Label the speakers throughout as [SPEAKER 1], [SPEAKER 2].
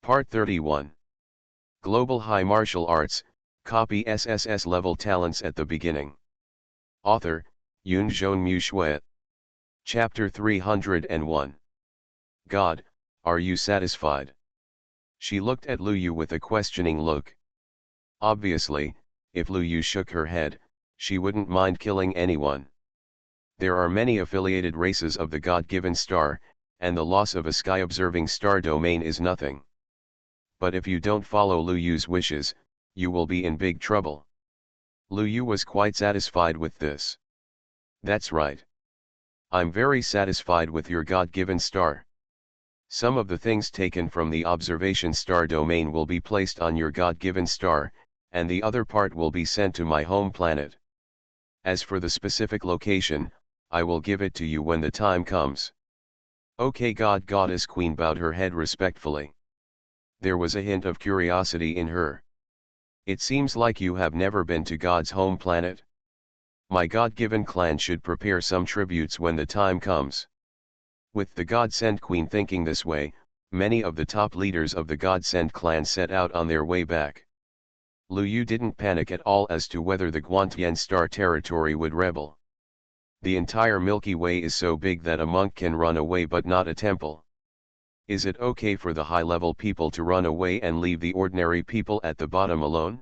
[SPEAKER 1] Part 31. Global High Martial Arts, copy SSS-level talents at the beginning. Author, Yun Zhonmu Shui. Chapter 301. God, are you satisfied? She looked at Lu Yu with a questioning look. Obviously, if Lu Yu shook her head, she wouldn't mind killing anyone. There are many affiliated races of the God-given star, and the loss of a sky-observing star domain is nothing. But if you don't follow Lu Yu's wishes, you will be in big trouble. Lu Yu was quite satisfied with this. That's right. I'm very satisfied with your God-given star. Some of the things taken from the observation star domain will be placed on your God-given star, and the other part will be sent to my home planet. As for the specific location, I will give it to you when the time comes. Okay, Goddess Queen bowed her head respectfully. There was a hint of curiosity in her. It seems like you have never been to God's home planet. My God-given clan should prepare some tributes when the time comes. With the God-sent Queen thinking this way, many of the top leaders of the God-sent clan set out on their way back. Lu Yu didn't panic at all as to whether the Guantian star territory would rebel. The entire Milky Way is so big that a monk can run away but not a temple. Is it okay for the high-level people to run away and leave the ordinary people at the bottom alone?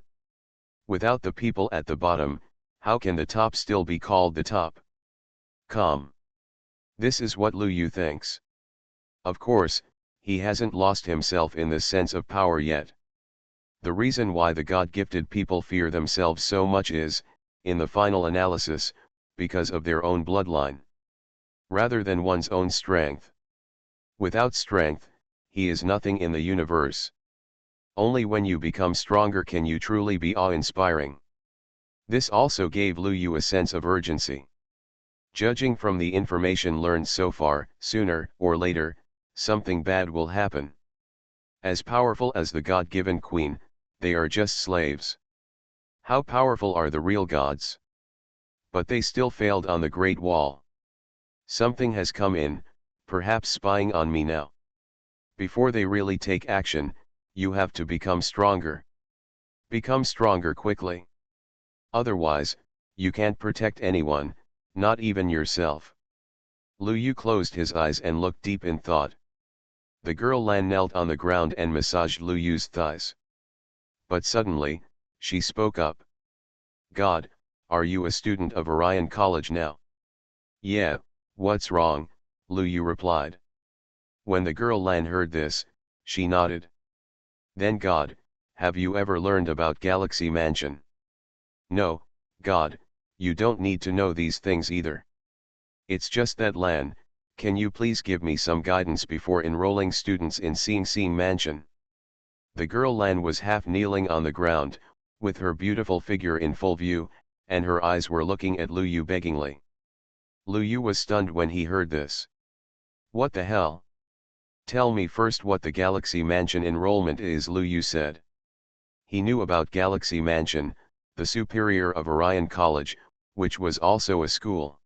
[SPEAKER 1] Without the people at the bottom, how can the top still be called the top? Calm. This is what Lu Yu thinks. Of course, he hasn't lost himself in the sense of power yet. The reason why the God-gifted people fear themselves so much is, in the final analysis, because of their own bloodline, rather than one's own strength. Without strength, he is nothing in the universe. Only when you become stronger can you truly be awe-inspiring. This also gave Lu Yu a sense of urgency. Judging from the information learned so far, sooner or later, something bad will happen. As powerful as the God-given queen, they are just slaves. How powerful are the real gods? But they still failed on the Great Wall. Something has come in, perhaps spying on me now. Before they really take action, you have to become stronger. Become stronger quickly. Otherwise, you can't protect anyone, not even yourself. Lu Yu closed his eyes and looked deep in thought. The girl Lan knelt on the ground and massaged Lu Yu's thighs. But suddenly, she spoke up. God, are you a student of Orion College now? Yeah, what's wrong? Lu Yu replied. When the girl Lan heard this, she nodded. Then God, have you ever learned about Galaxy Mansion? No, God, you don't need to know these things either. It's just that Lan, can you please give me some guidance before enrolling students in Seeing Mansion? The girl Lan was half kneeling on the ground, with her beautiful figure in full view, and her eyes were looking at Lu Yu beggingly. Lu Yu was stunned when he heard this. What the hell? Tell me first what the Galaxy Mansion enrollment is, Lu Yu said. He knew about Galaxy Mansion, the superior of Orion College, which was also a school.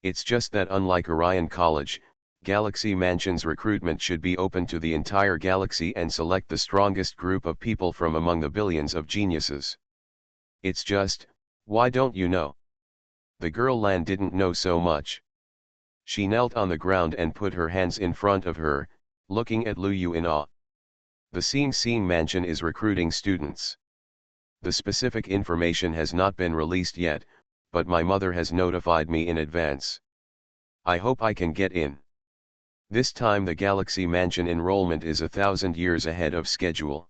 [SPEAKER 1] It's just that unlike Orion College, Galaxy Mansion's recruitment should be open to the entire galaxy and select the strongest group of people from among the billions of geniuses. It's just, why don't you know? The girl Lan didn't know so much. She knelt on the ground and put her hands in front of her, looking at Lu Yu in awe. The Seeing Mansion is recruiting students. The specific information has not been released yet, but my mother has notified me in advance. I hope I can get in. This time the Galaxy Mansion enrollment is 1,000 years ahead of schedule.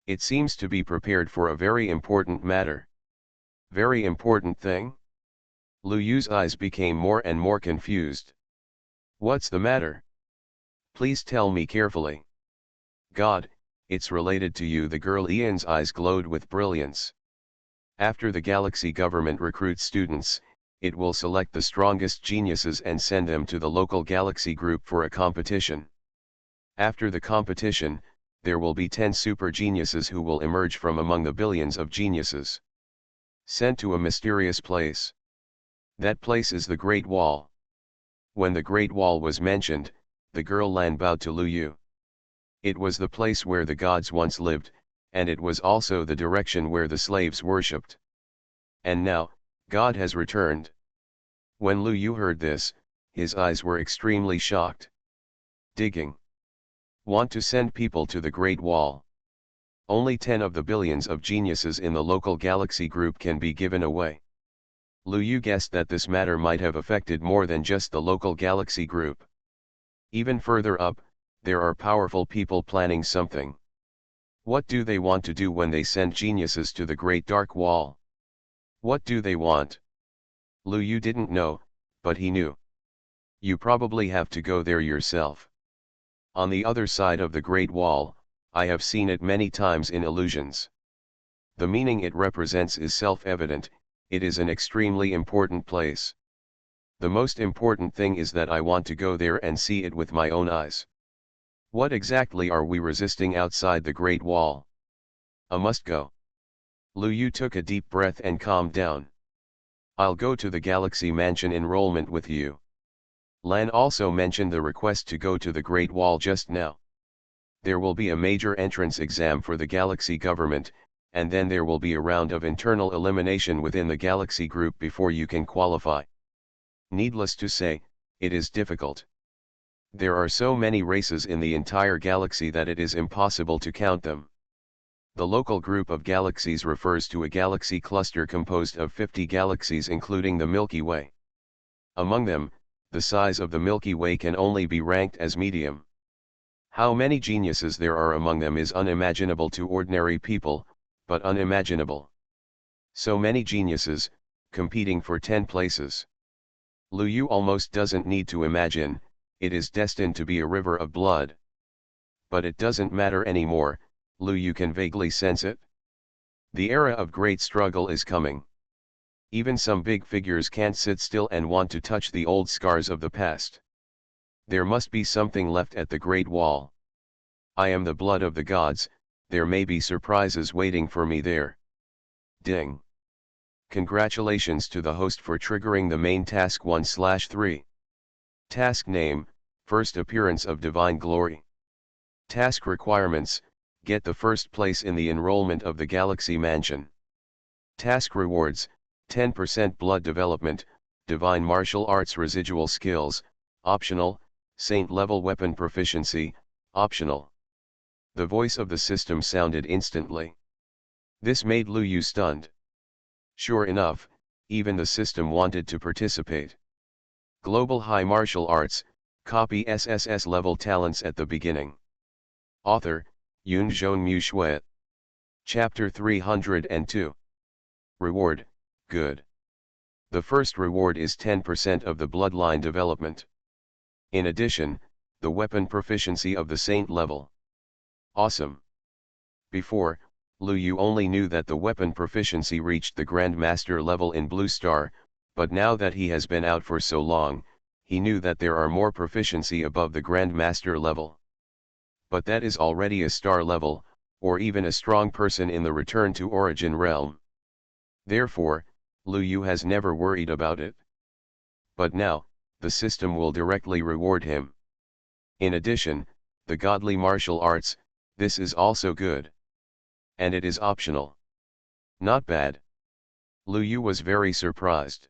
[SPEAKER 1] It seems to be prepared for a very important matter. Very important thing? Lu Yu's eyes became more and more confused. What's the matter? Please tell me carefully. God, it's related to you. The girl Ian's eyes glowed with brilliance. After the galaxy government recruits students, it will select the strongest geniuses and send them to the local galaxy group for a competition. After the competition, there will be 10 super geniuses who will emerge from among the billions of geniuses. Sent to a mysterious place. That place is the Great Wall. When the Great Wall was mentioned, the girl Lan bowed to Lu Yu. It was the place where the gods once lived, and it was also the direction where the slaves worshipped. And now, God has returned. When Lu Yu heard this, his eyes were extremely shocked. Digging. Want to send people to the Great Wall. Only 10 of the billions of geniuses in the local galaxy group can be given away. Lu Yu guessed that this matter might have affected more than just the local galaxy group. Even further up, there are powerful people planning something. What do they want to do when they send geniuses to the Great Dark Wall? What do they want? Lu Yu didn't know, but he knew. You probably have to go there yourself. On the other side of the Great Wall, I have seen it many times in illusions. The meaning it represents is self-evident, it is an extremely important place. The most important thing is that I want to go there and see it with my own eyes. What exactly are we resisting outside the Great Wall? I must go. Lu Yu took a deep breath and calmed down. I'll go to the Galaxy Mansion enrollment with you. Lan also mentioned the request to go to the Great Wall just now. There will be a major entrance exam for the Galaxy government, and then there will be a round of internal elimination within the Galaxy group before you can qualify. Needless to say, it is difficult. There are so many races in the entire galaxy that it is impossible to count them. The local group of galaxies refers to a galaxy cluster composed of 50 galaxies including the Milky Way. Among them, the size of the Milky Way can only be ranked as medium. How many geniuses there are among them is unimaginable to ordinary people, but unimaginable. So many geniuses, competing for 10 places. Lu Yu almost doesn't need to imagine, it is destined to be a river of blood. But it doesn't matter anymore, Lu Yu can vaguely sense it. The era of great struggle is coming. Even some big figures can't sit still and want to touch the old scars of the past. There must be something left at the Great Wall. I am the blood of the gods, there may be surprises waiting for me there. Ding. Congratulations to the host for triggering the main task 1/3. Task name, First Appearance of Divine Glory. Task requirements, get the first place in the enrollment of the Galaxy Mansion. Task rewards, 10% blood development, divine martial arts residual skills, optional, saint-level weapon proficiency, optional. The voice of the system sounded instantly. This made Lu Yu stunned. Sure enough, even the system wanted to participate. Global High Martial Arts, copy SSS-level talents at the beginning. Author, Yunzhong Mu Shui. Chapter 302. Reward, good. The first reward is 10% of the bloodline development. In addition, the weapon proficiency of the saint level. Awesome. Before, Lu Yu only knew that the weapon proficiency reached the Grandmaster level in Blue Star, but now that he has been out for so long, he knew that there are more proficiency above the Grandmaster level. But that is already a star level, or even a strong person in the Return to Origin realm. Therefore, Lu Yu has never worried about it. But now, the system will directly reward him. In addition, the godly martial arts, this is also good. And it is optional. Not bad. Lu Yu was very surprised.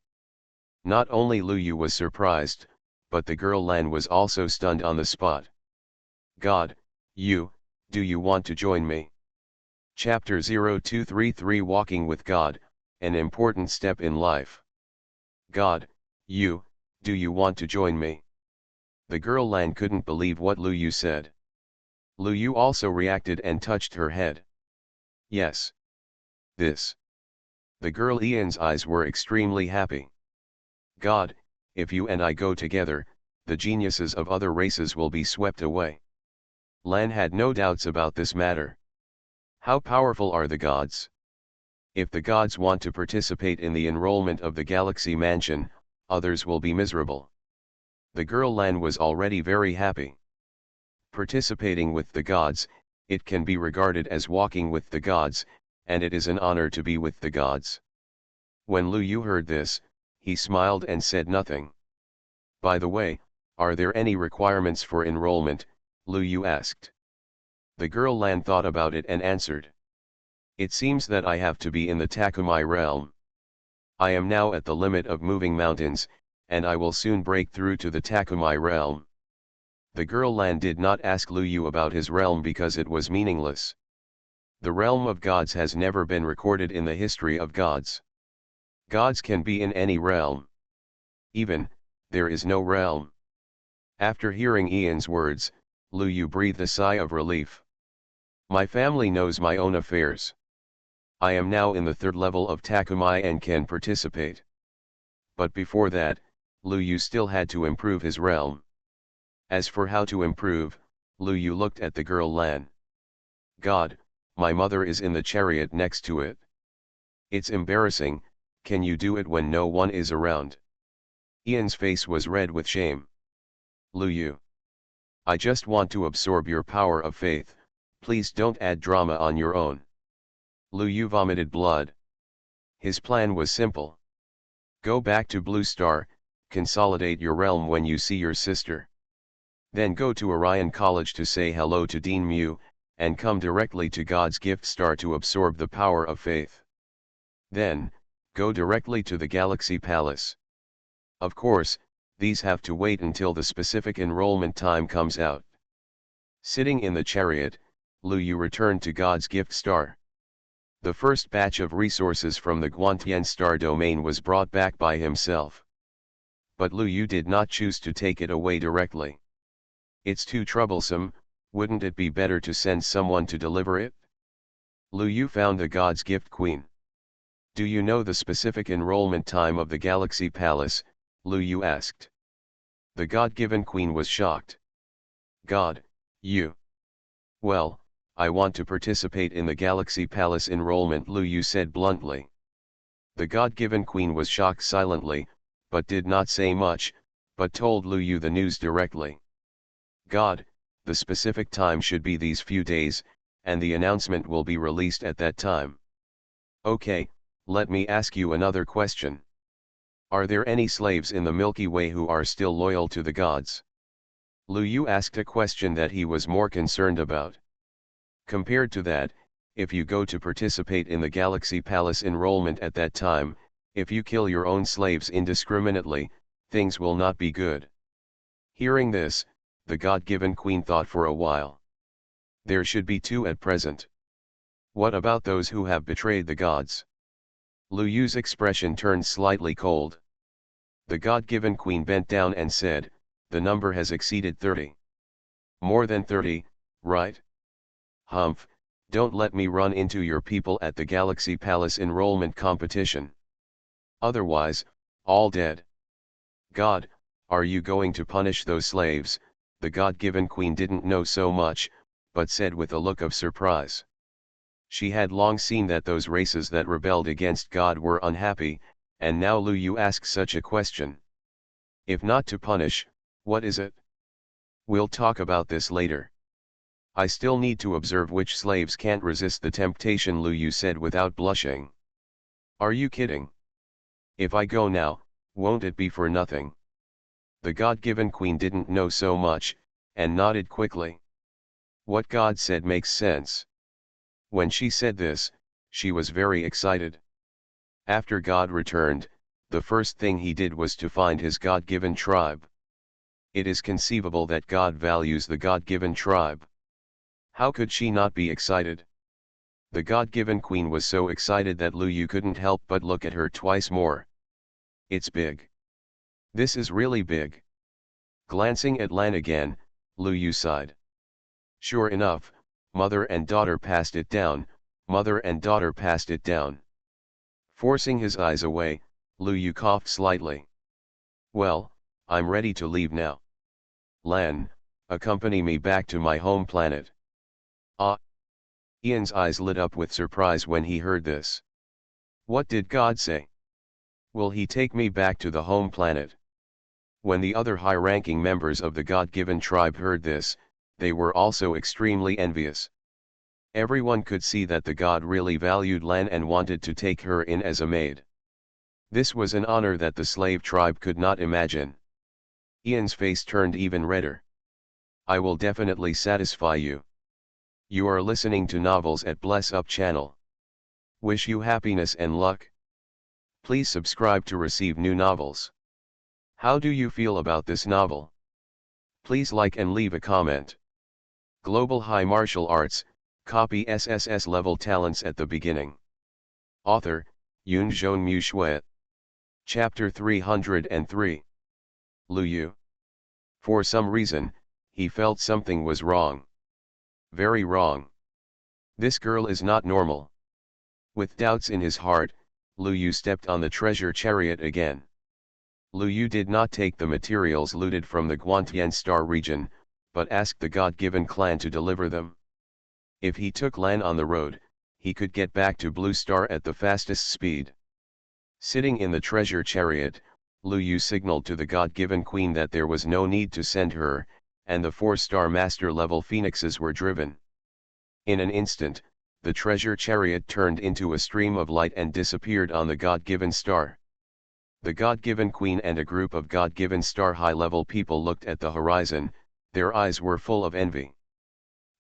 [SPEAKER 1] Not only Lu Yu was surprised, but the girl Lan was also stunned on the spot. God, do you want to join me? Chapter 0233 Walking with God, an important step in life. God, do you want to join me? The girl Lan couldn't believe what Lu Yu said. Lu Yu also reacted and touched her head. Yes. This. The girl Ian's eyes were extremely happy. God, if you and I go together, the geniuses of other races will be swept away. Lan had no doubts about this matter. How powerful are the gods? If the gods want to participate in the enrollment of the Galaxy Mansion, others will be miserable. The girl Lan was already very happy. Participating with the gods, it can be regarded as walking with the gods, and it is an honor to be with the gods. When Lu Yu heard this, he smiled and said nothing. By the way, are there any requirements for enrollment? Lu Yu asked. The girl Lan thought about it and answered. It seems that I have to be in the Takumai realm. I am now at the limit of moving mountains, and I will soon break through to the Takumai realm. The girl Lan did not ask Lu Yu about his realm because it was meaningless. The realm of gods has never been recorded in the history of gods. Gods can be in any realm. Even, there is no realm. After hearing Ian's words, Lu Yu breathed a sigh of relief. My family knows my own affairs. I am now in the third level of Takumai and can participate. But before that, Lu Yu still had to improve his realm. As for how to improve, Lu Yu looked at the girl Lan. God, my mother is in the chariot next to it. It's embarrassing, can you do it when no one is around? Ian's face was red with shame. Lu Yu. I just want to absorb your power of faith, please don't add drama on your own. Lu Yu vomited blood. His plan was simple. Go back to Blue Star, consolidate your realm when you see your sister. Then go to Orion College to say hello to Dean Mu, and come directly to God's gift star to absorb the power of faith. Then, go directly to the Galaxy Palace. Of course, these have to wait until the specific enrollment time comes out. Sitting in the chariot, Lu Yu returned to God's gift star. The first batch of resources from the Guantian star domain was brought back by himself. But Lu Yu did not choose to take it away directly. It's too troublesome, wouldn't it be better to send someone to deliver it? Lu Yu found the God's Gift Queen. Do you know the specific enrollment time of the Galaxy Palace? Lu Yu asked. The God-given Queen was shocked. God, you. Well, I want to participate in the Galaxy Palace enrollment, Lu Yu said bluntly. The God-given Queen was shocked silently, but did not say much, but told Lu Yu the news directly. God, the specific time should be these few days, and the announcement will be released at that time. Okay, let me ask you another question. Are there any slaves in the Milky Way who are still loyal to the gods? Lu Yu asked a question that he was more concerned about. Compared to that, if you go to participate in the Galaxy Palace enrollment at that time, if you kill your own slaves indiscriminately, things will not be good. Hearing this, the God-given Queen thought for a while. There should be two at present. What about those who have betrayed the gods? Lu Yu's expression turned slightly cold. The God-given Queen bent down and said, the number has exceeded 30. More than 30, right? Humph, don't let me run into your people at the Galaxy Palace enrollment competition. Otherwise, all dead. God, are you going to punish those slaves? The God-given Queen didn't know so much, but said with a look of surprise. She had long seen that those races that rebelled against God were unhappy, and now Lu Yu asks such a question. If not to punish, what is it? We'll talk about this later. I still need to observe which slaves can't resist the temptation, Lu Yu said without blushing. Are you kidding? If I go now, won't it be for nothing? The God-given Queen didn't know so much, and nodded quickly. What God said makes sense. When she said this, she was very excited. After God returned, the first thing he did was to find his God-given tribe. It is conceivable that God values the God-given tribe. How could she not be excited? The God-given Queen was so excited that Lu Yu couldn't help but look at her twice more. It's big. This is really big. Glancing at Lan again, Lu Yu sighed. Sure enough, mother and daughter passed it down, mother and daughter passed it down. Forcing his eyes away, Lu Yu coughed slightly. Well, I'm ready to leave now. Lan, accompany me back to my home planet. Ah! Ian's eyes lit up with surprise when he heard this. What did God say? Will he take me back to the home planet? When the other high-ranking members of the God-given tribe heard this, they were also extremely envious. Everyone could see that the god really valued Lan and wanted to take her in as a maid. This was an honor that the slave tribe could not imagine. Ian's face turned even redder. I will definitely satisfy you. You are listening to Novels at Bless Up channel. Wish you happiness and luck. Please subscribe to receive new novels. How do you feel about this novel? Please like and leave a comment. Global High Martial Arts, copy SSS level talents at the beginning. Author, Yoon Jeon-mu Shwe. Chapter 303. Lu Yu. For some reason, he felt something was wrong. Very wrong. This girl is not normal. With doubts in his heart, Lu Yu stepped on the treasure chariot again. Lu Yu did not take the materials looted from the Guantian Star region, but asked the God-given clan to deliver them. If he took Lan on the road, he could get back to Blue Star at the fastest speed. Sitting in the treasure chariot, Lu Yu signaled to the God-given queen that there was no need to send her, and the 4-star master-level phoenixes were driven. In an instant, the treasure chariot turned into a stream of light and disappeared on the God-given star. The God-given queen and a group of God-given star high-level people looked at the horizon, their eyes were full of envy.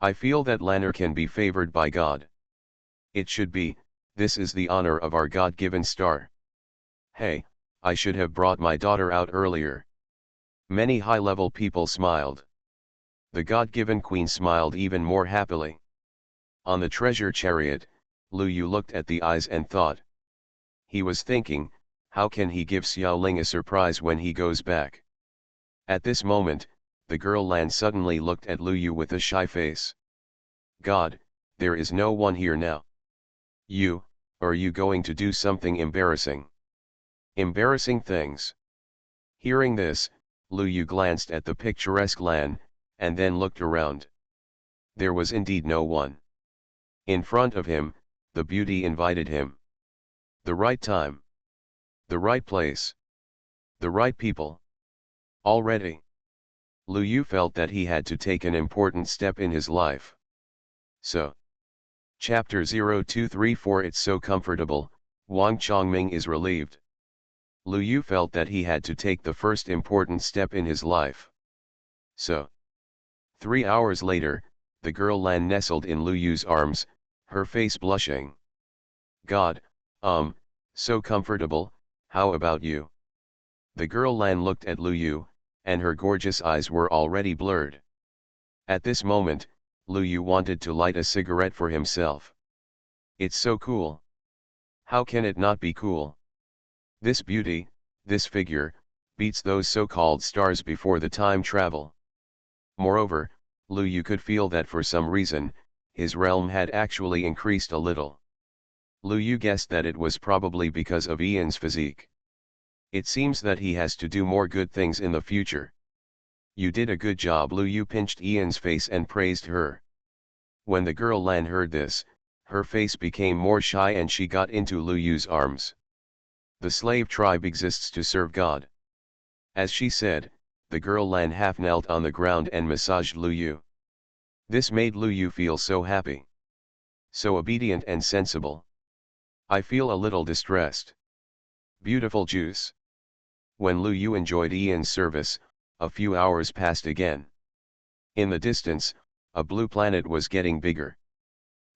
[SPEAKER 1] I feel that Lanner can be favored by God. It should be, this is the honor of our God-given star. Hey, I should have brought my daughter out earlier. Many high-level people smiled. The God-given queen smiled even more happily. On the treasure chariot, Lu Yu looked at the eyes and thought. He was thinking, how can he give Xiaoling a surprise when he goes back? At this moment, the girl Lan suddenly looked at Lu Yu with a shy face. God, there is no one here now. Are you going to do something embarrassing? Embarrassing things. Hearing this, Lu Yu glanced at the picturesque Lan, and then looked around. There was indeed no one. In front of him, the beauty invited him. The right time. The right place. The right people. Already. Lu Yu felt that he had to take an important step in his life. So. Chapter 0234. It's so comfortable, Wang Chongming is relieved. Lu Yu felt that he had to take the first important step in his life. So. 3 hours later, the girl Lan nestled in Lu Yu's arms, her face blushing. God, so comfortable, how about you? The girl Lan looked at Lu Yu, and her gorgeous eyes were already blurred. At this moment, Lu Yu wanted to light a cigarette for himself. It's so cool. How can it not be cool? This beauty, this figure, beats those so-called stars before the time travel. Moreover, Lu Yu could feel that for some reason, his realm had actually increased a little. Lu Yu guessed that it was probably because of Ian's physique. It seems that he has to do more good things in the future. You did a good job. Lu Yu pinched Ian's face and praised her. When the girl Lan heard this, her face became more shy and she got into Lu Yu's arms. The slave tribe exists to serve God. As she said, the girl Lan half knelt on the ground and massaged Lu Yu. This made Lu Yu feel so happy. So obedient and sensible. I feel a little distressed. Beautiful juice. When Lu Yu enjoyed Ian's service, a few hours passed again. In the distance, a blue planet was getting bigger.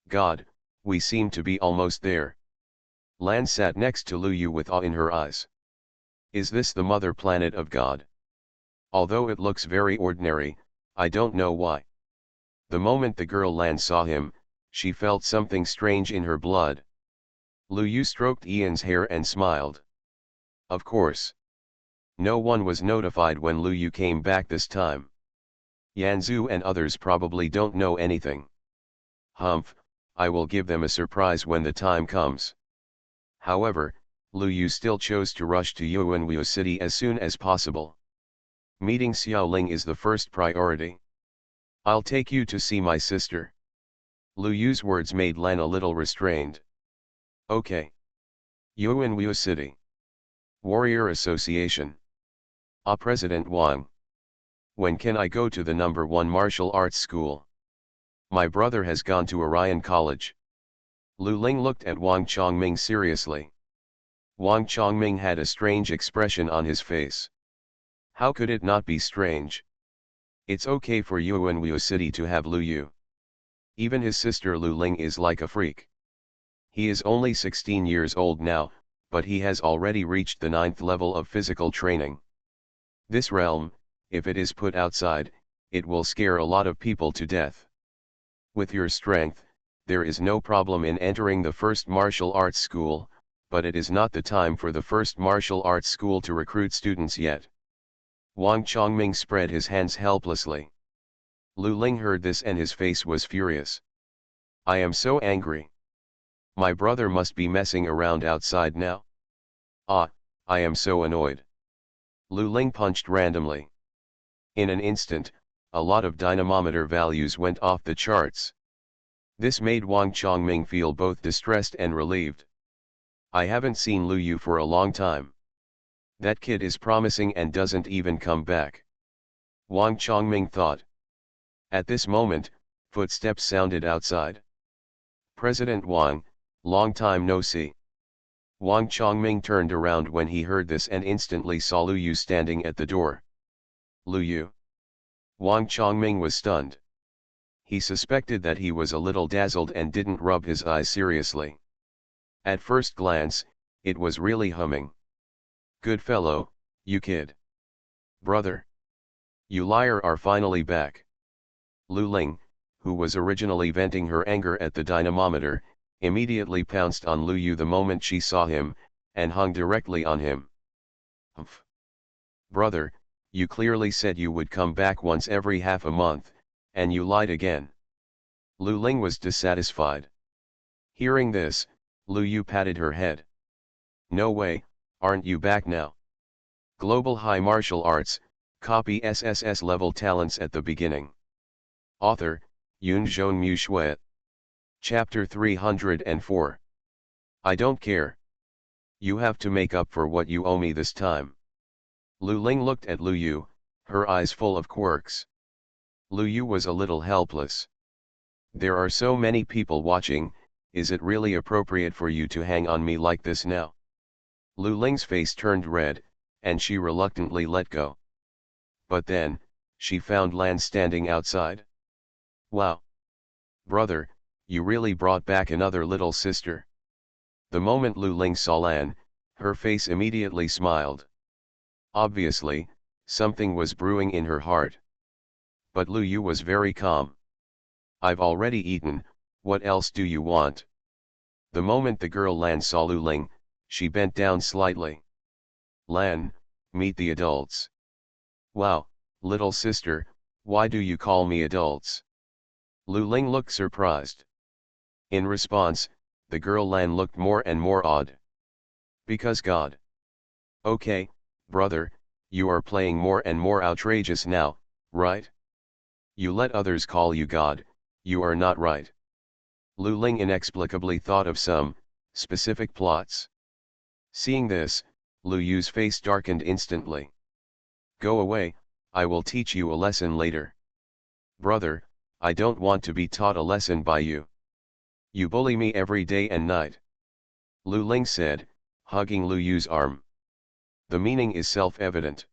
[SPEAKER 1] God, we seem to be almost there. Lan sat next to Lu Yu with awe in her eyes. Is this the mother planet of God? Although it looks very ordinary, I don't know why. The moment the girl Lan saw him, she felt something strange in her blood. Lu Yu stroked Ian's hair and smiled. Of course. No one was notified when Lu Yu came back this time. Yanzu and others probably don't know anything. Humph, I will give them a surprise when the time comes. However, Lu Yu still chose to rush to Yuanwu City as soon as possible. Meeting Xiaoling is the first priority. I'll take you to see my sister. Lu Yu's words made Lan a little restrained. Okay. Yuanwu City. Warrior Association. President Wang. When can I go to the #1 martial arts school? My brother has gone to Orion College. Lu Ling looked at Wang Chongming seriously. Wang Chongming had a strange expression on his face. How could it not be strange? It's okay for Yuanwu City to have Lu Yu. Even his sister Lu Ling is like a freak. He is only 16 years old now, but he has already reached the 9th level of physical training. This realm, if it is put outside, it will scare a lot of people to death. With your strength, there is no problem in entering the first martial arts school, but it is not the time for the first martial arts school to recruit students yet. Wang Chongming spread his hands helplessly. Lu Ling heard this and his face was furious. I am so angry. My brother must be messing around outside now. Ah, I am so annoyed. Lu Ling punched randomly. In an instant, a lot of dynamometer values went off the charts. This made Wang Chongming feel both distressed and relieved. I haven't seen Lu Yu for a long time. That kid is promising and doesn't even come back. Wang Chongming thought. At this moment, footsteps sounded outside. President Wang, long time no see. Wang Chongming turned around when he heard this and instantly saw Lu Yu standing at the door. Lu Yu? Wang Chongming was stunned. He suspected that he was a little dazzled and didn't rub his eyes seriously. At first glance, it was really humming. Good fellow, you kid. Brother. You liar are finally back. Lu Ling, who was originally venting her anger at the dynamometer, immediately pounced on Lu Yu the moment she saw him, and hung directly on him. Humph. Brother, you clearly said you would come back once every half a month, and you lied again. Lu Ling was dissatisfied. Hearing this, Lu Yu patted her head. No way, aren't you back now? Global High Martial Arts, copy SSS-level talents at the beginning. Author, Yunzhong Mu Shui. Chapter 304. I don't care. You have to make up for what you owe me this time. Lu Ling looked at Lu Yu, her eyes full of quirks. Lu Yu was a little helpless. There are so many people watching, is it really appropriate for you to hang on me like this now? Lu Ling's face turned red, and she reluctantly let go. But then, she found Lan standing outside. Wow! Brother, you really brought back another little sister. The moment Lu Ling saw Lan, her face immediately smiled. Obviously, something was brewing in her heart. But Lu Yu was very calm. I've already eaten, what else do you want? The moment the girl Lan saw Lu Ling, she bent down slightly. Lan, meet the adults. Wow, little sister, why do you call me adults? Lu Ling looked surprised. In response, the girl Lan looked more and more odd. Because God. Okay, brother, you are playing more and more outrageous now, right? You let others call you God, you are not right. Lu Ling inexplicably thought of some specific plots. Seeing this, Lu Yu's face darkened instantly. Go away, I will teach you a lesson later. Brother, I don't want to be taught a lesson by you. You bully me every day and night. Lu Ling said, hugging Lu Yu's arm. The meaning is self-evident.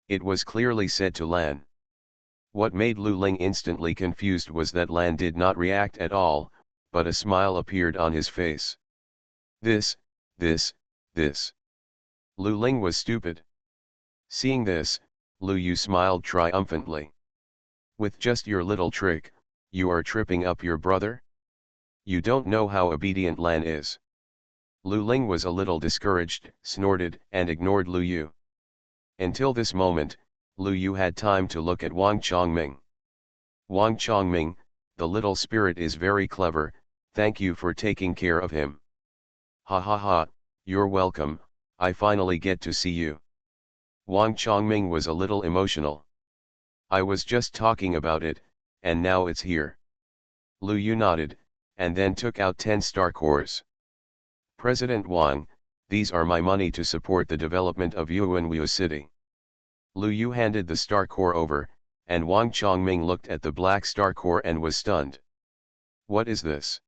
[SPEAKER 1] It was clearly said to Lan. What made Lu Ling instantly confused was that Lan did not react at all, but a smile appeared on his face. This. Lu Ling was stupid. Seeing this, Lu Yu smiled triumphantly. With just your little trick, you are tripping up your brother? You don't know how obedient Lan is. Lu Ling was a little discouraged, snorted, and ignored Lu Yu. Until this moment, Lu Yu had time to look at Wang Chongming. Wang Chongming, the little spirit is very clever, thank you for taking care of him. Ha ha ha, you're welcome, I finally get to see you. Wang Chongming was a little emotional. I was just talking about it, and now it's here. Lu Yu nodded, and then took out 10 star cores. President Wang, these are my money to support the development of Yuanwu City. Lu Yu handed the star core over, and Wang Chongming looked at the black star core and was stunned. What is this?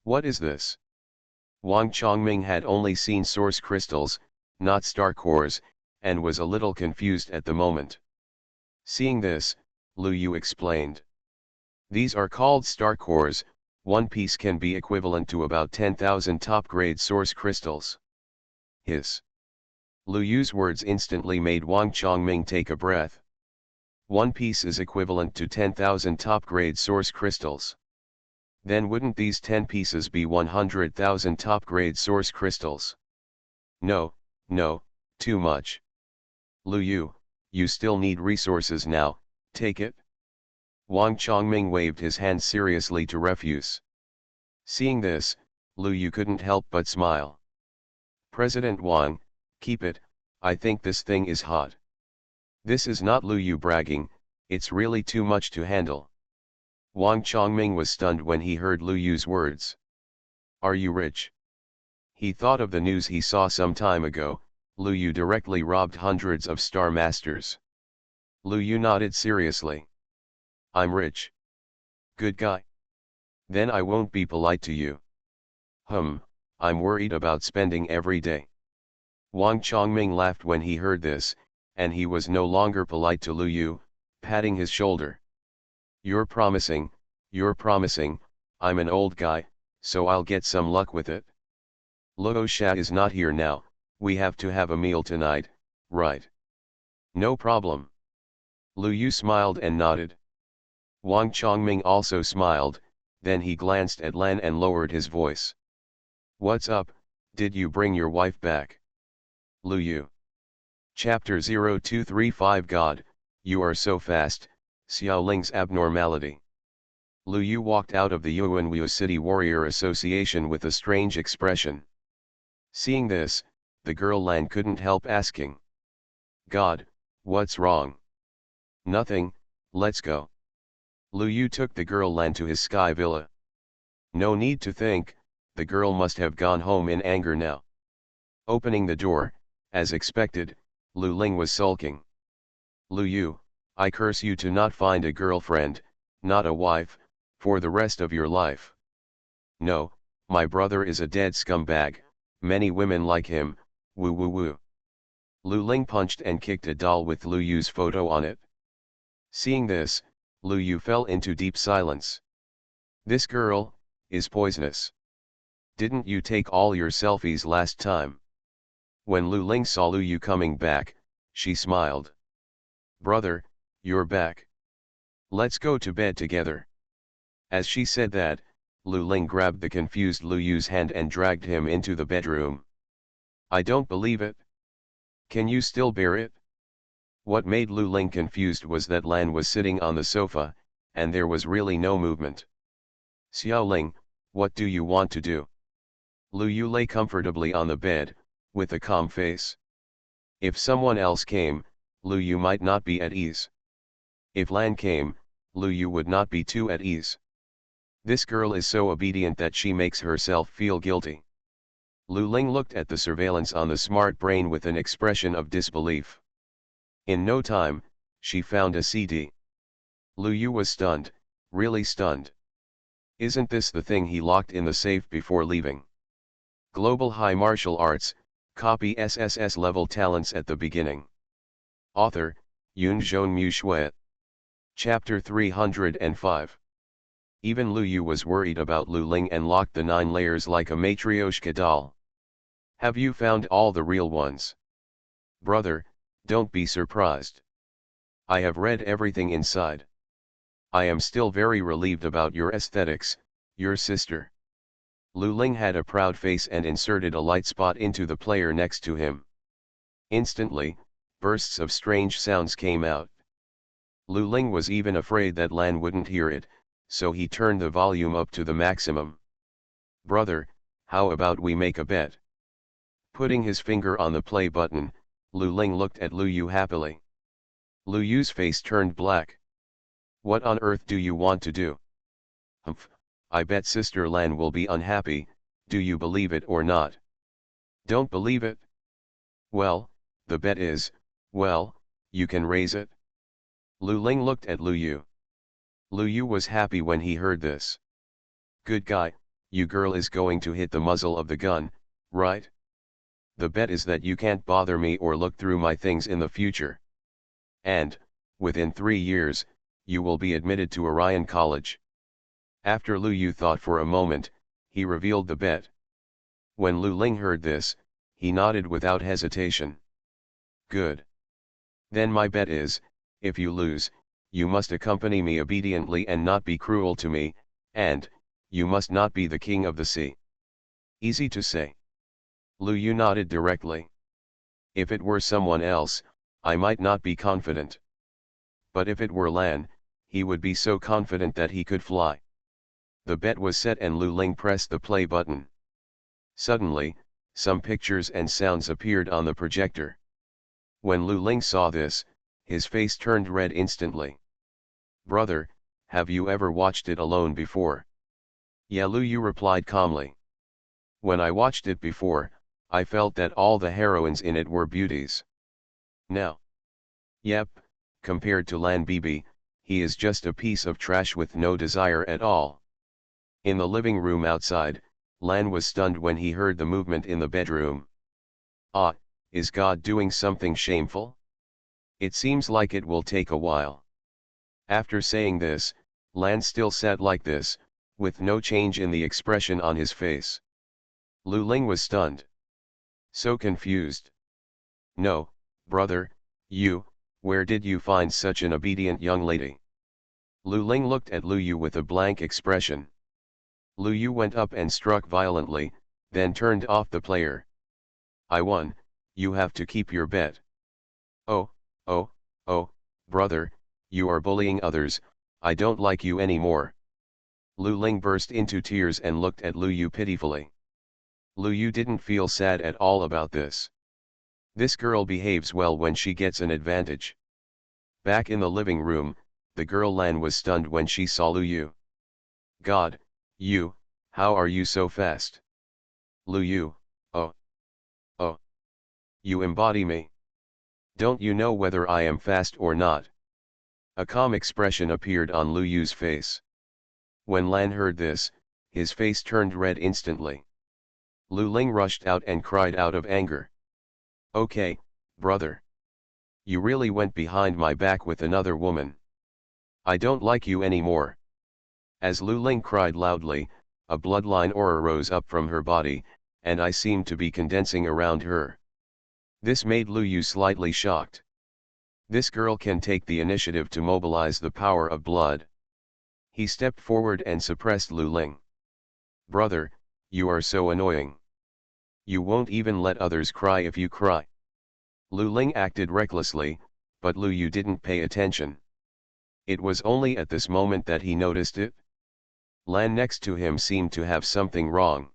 [SPEAKER 1] What is this? Wang Chongming had only seen source crystals, not star cores, and was a little confused at the moment. Seeing this, Lu Yu explained. These are called star cores. One piece can be equivalent to about 10,000 top-grade source crystals. His Lu Yu's words instantly made Wang Chongming take a breath. One piece is equivalent to 10,000 top-grade source crystals. Then wouldn't these 10 pieces be 100,000 top-grade source crystals? No, too much. Lu Yu, you still need resources now, take it. Wang Chongming waved his hand seriously to refuse. Seeing this, Lu Yu couldn't help but smile. President Wang, keep it, I think this thing is hot. This is not Lu Yu bragging, it's really too much to handle. Wang Chongming was stunned when he heard Lu Yu's words. Are you rich? He thought of the news he saw some time ago. Lu Yu directly robbed hundreds of Star Masters. Lu Yu nodded seriously. I'm rich. Good guy. Then I won't be polite to you. I'm worried about spending every day. Wang Chongming laughed when he heard this, and he was no longer polite to Lu Yu, patting his shoulder. You're promising, I'm an old guy, so I'll get some luck with it. Luo Sha is not here now, we have to have a meal tonight, right? No problem. Lu Yu smiled and nodded. Wang Chongming also smiled, then he glanced at Lan and lowered his voice. What's up, did you bring your wife back? Lu Yu. Chapter 0235 God, you are so fast, Xiaoling's abnormality. Lu Yu walked out of the Yuanwu City Warrior Association with a strange expression. Seeing this, the girl Lan couldn't help asking. God, what's wrong? Nothing, let's go. Lu Yu took the girl Lan to his sky villa. No need to think, the girl must have gone home in anger now. Opening the door, as expected, Lu Ling was sulking. Lu Yu, I curse you to not find a girlfriend, not a wife, for the rest of your life. No, my brother is a dead scumbag, many women like him, woo woo woo. Lu Ling punched and kicked a doll with Lu Yu's photo on it. Seeing this, Lu Yu fell into deep silence. This girl is poisonous. Didn't you take all your selfies last time? When Lu Ling saw Lu Yu coming back, she smiled. Brother, you're back. Let's go to bed together. As she said that, Lu Ling grabbed the confused Lu Yu's hand and dragged him into the bedroom. I don't believe it. Can you still bear it? What made Lu Ling confused was that Lan was sitting on the sofa, and there was really no movement. Xiaoling, what do you want to do? Lu Yu lay comfortably on the bed, with a calm face. If someone else came, Lu Yu might not be at ease. If Lan came, Lu Yu would not be too at ease. This girl is so obedient that she makes herself feel guilty. Lu Ling looked at the surveillance on the smart brain with an expression of disbelief. In no time, she found a CD. Lu Yu was stunned, really stunned. Isn't this the thing he locked in the safe before leaving? Global High Martial Arts, copy SSS-level talents at the beginning. Author, Yunzhong Mu Shui. Chapter 305. Even Lu Yu was worried about Lu Ling and locked the 9 layers like a Matryoshka doll. Have you found all the real ones? Brother, don't be surprised. I have read everything inside. I am still very relieved about your aesthetics, your sister. Lu Ling had a proud face and inserted a light spot into the player next to him. Instantly, bursts of strange sounds came out. Lu Ling was even afraid that Lan wouldn't hear it, so he turned the volume up to the maximum. Brother, how about we make a bet? Putting his finger on the play button, Lu Ling looked at Lu Yu happily. Lu Yu's face turned black. What on earth do you want to do? Humph, I bet Sister Lan will be unhappy, do you believe it or not? Don't believe it? Well, the bet is, well, you can raise it. Lu Ling looked at Lu Yu. Lu Yu was happy when he heard this. Good guy, you girl is going to hit the muzzle of the gun, right? The bet is that you can't bother me or look through my things in the future. And, within 3 years, you will be admitted to Orion College. After Lu Yu thought for a moment, he revealed the bet. When Lu Ling heard this, he nodded without hesitation. Good. Then my bet is, if you lose, you must accompany me obediently and not be cruel to me, and, you must not be the king of the sea. Easy to say. Lu Yu nodded directly. If it were someone else, I might not be confident. But if it were Lan, he would be so confident that he could fly. The bet was set and Lu Ling pressed the play button. Suddenly, some pictures and sounds appeared on the projector. When Lu Ling saw this, his face turned red instantly. Brother, have you ever watched it alone before? Yeah, Lu Yu replied calmly. When I watched it before, I felt that all the heroines in it were beauties. Now. Yep, compared to Lan Bibi, he is just a piece of trash with no desire at all. In the living room outside, Lan was stunned when he heard the movement in the bedroom. Ah, is God doing something shameful? It seems like it will take a while. After saying this, Lan still sat like this, with no change in the expression on his face. Lu Ling was stunned. So confused. No, brother, where did you find such an obedient young lady? Lu Ling looked at Lu Yu with a blank expression. Lu Yu went up and struck violently, then turned off the player. I won, you have to keep your bet. Oh, brother, you are bullying others, I don't like you anymore. Lu Ling burst into tears and looked at Lu Yu pitifully. Lu Yu didn't feel sad at all about this. This girl behaves well when she gets an advantage. Back in the living room, the girl Lan was stunned when she saw Lu Yu. God, how are you so fast? Lu Yu, oh. You embody me. Don't you know whether I am fast or not? A calm expression appeared on Lu Yu's face. When Lan heard this, his face turned red instantly. Lu Ling rushed out and cried out of anger. Okay, brother. You really went behind my back with another woman. I don't like you anymore. As Lu Ling cried loudly, a bloodline aura rose up from her body, and I seemed to be condensing around her. This made Lu Yu slightly shocked. This girl can take the initiative to mobilize the power of blood. He stepped forward and suppressed Lu Ling. Brother, you are so annoying. You won't even let others cry if you cry. Lu Ling acted recklessly, but Lu Yu didn't pay attention. It was only at this moment that he noticed it. Lan next to him seemed to have something wrong.